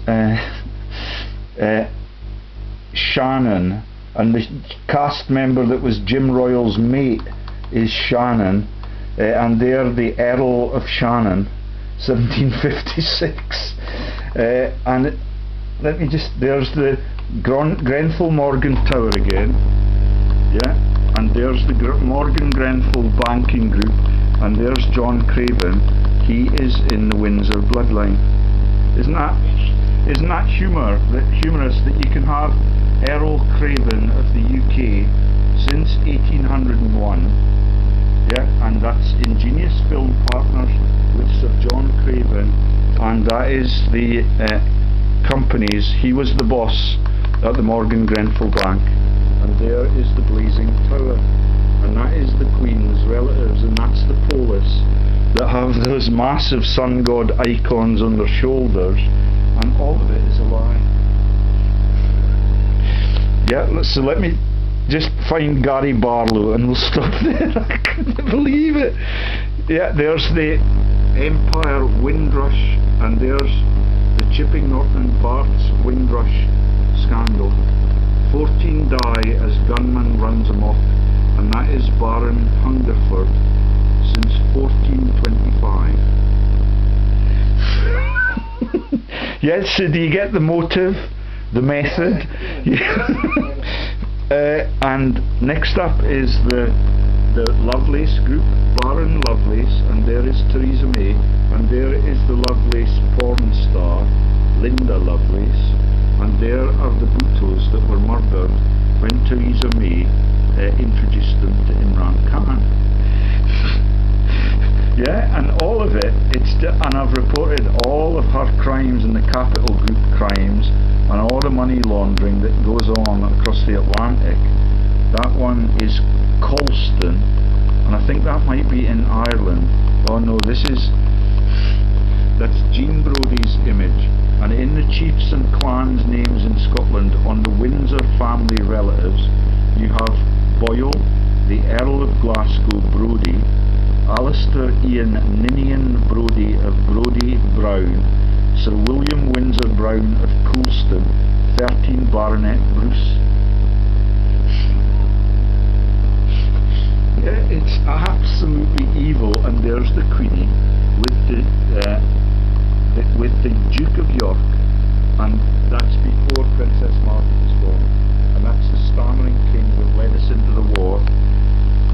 Speaker 1: Shannon, and the cast member that was Jim Royal's mate is Shannon, and they're the Earl of Shannon, 1756. And let me just, there's the Grenfell Morgan Tower again, yeah, and there's the Morgan Grenfell Banking Group, and there's John Craven. He is in the Windsor bloodline. Isn't that humorous that you can have Earl Craven of the UK since 1801, yeah, and that's Ingenious Film Partners with Sir John Craven, and that is the companies. He was the boss at the Morgan Grenfell Bank, and there is the Blazing Tower, and that is the Queen's relatives, and that's the polis that have those massive sun god icons on their shoulders, and all of it is a lie. Yeah, so let me just find Gary Barlow and we'll stop there. I couldn't believe it. Yeah, there's the Empire Windrush, and there's the Chipping Norton Bart's Windrush scandal. 14 die as gunman runs amok, and that is Baron Hungerford since 1425. Yes, so do you get the motive, the method? And next up is the Lovelace group, Baron Lovelace, and there is Theresa May, and there is the Lovelace porn star, Linda Lovelace, and there are the Bhuttos that were murdered when Theresa May introduced them to Imran Khan. Yeah, and all of it, and I've reported all of her crimes and the Capital Group crimes and all the money laundering that goes on across the Atlantic. That one is Colston, and I think that might be in Ireland. Oh no, that's Jean Brodie's image, and in the chiefs and clans names in Scotland on the Windsor family relatives, you have Boyle, the Earl of Glasgow Brodie, Alistair Ian Ninian Brodie of Brodie Brown, Sir William Windsor Brown of Coulston, 13 Baronet Bruce. Yeah, it's absolutely evil, and there's the Queenie with the Duke of York, and that's before Princess Margaret was born. and that's the stammering king that led us into the war.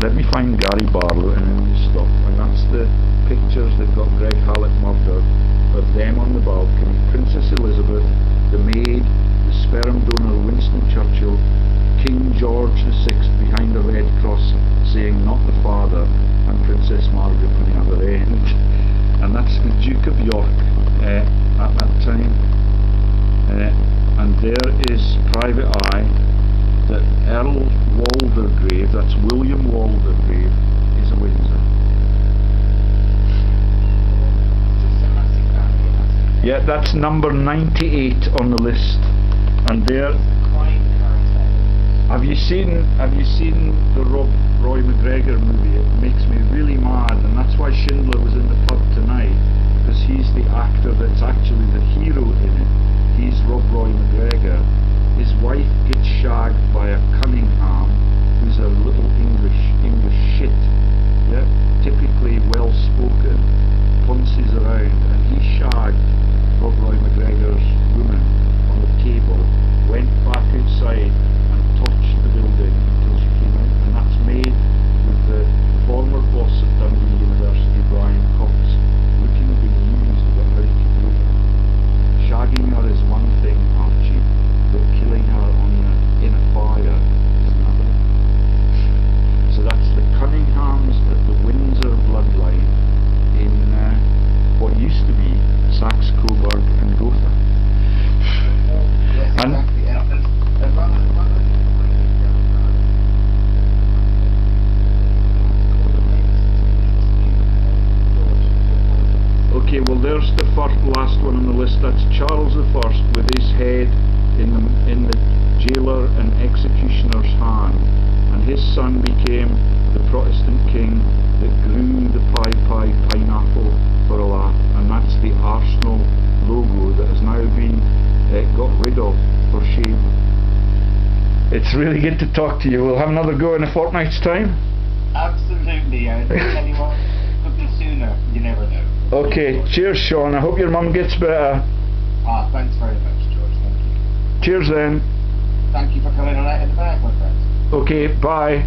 Speaker 1: Let me find Gary Barlow and then we stop. And that's the pictures that got Greg Hallett murdered of them on the balcony. Princess Elizabeth, the maid, the sperm donor Winston Churchill, King George VI behind the red cross saying not the father, and Princess Margaret on the other end. And that's the Duke of York at that time. And there is Private Eye, that Earl Waldegrave, that's William Waldegrave, is a Windsor. Yeah, that's number 98 on the list. And there, have you seen the Roy McGregor movie? It makes me really mad, and that's why Schindler was in the pub tonight, because he's the actor that's actually the hero in it. He's Roy McGregor. His wife gets shagged by a Cunningham, who's a little English shit, yeah, typically well spoken, punces around, and he shagged Roy McGregor's woman on the table, went back outside and touched the building until she came out, and that's made with the former boss of Dundee University, Brian Cox, looking bemused about how he could do it. Shagging her is one thing, Archie, but killing her in a fire is another. So that's the Cunninghams of the Windsor bloodline in what used to be Saxe, Coburg and Gotha.
Speaker 2: Yes, exactly.
Speaker 1: Okay, well there's the last one on the list. That's Charles I with his head in the jailer and executioner's hand, and his son became the Protestant king that grew the pineapple for a laugh, and that's the Arsenal logo that has now been got rid of for shame. It's really good to talk to you. We'll have another go in a fortnight's time.
Speaker 2: Absolutely, I tell you what, could be sooner, you never know.
Speaker 1: Okay, cheers Sean, I hope your mum gets better.
Speaker 2: Thanks very much, George, thank you.
Speaker 1: Cheers then.
Speaker 2: Thank you for coming on Out in the Bag, my friend.
Speaker 1: Okay, bye.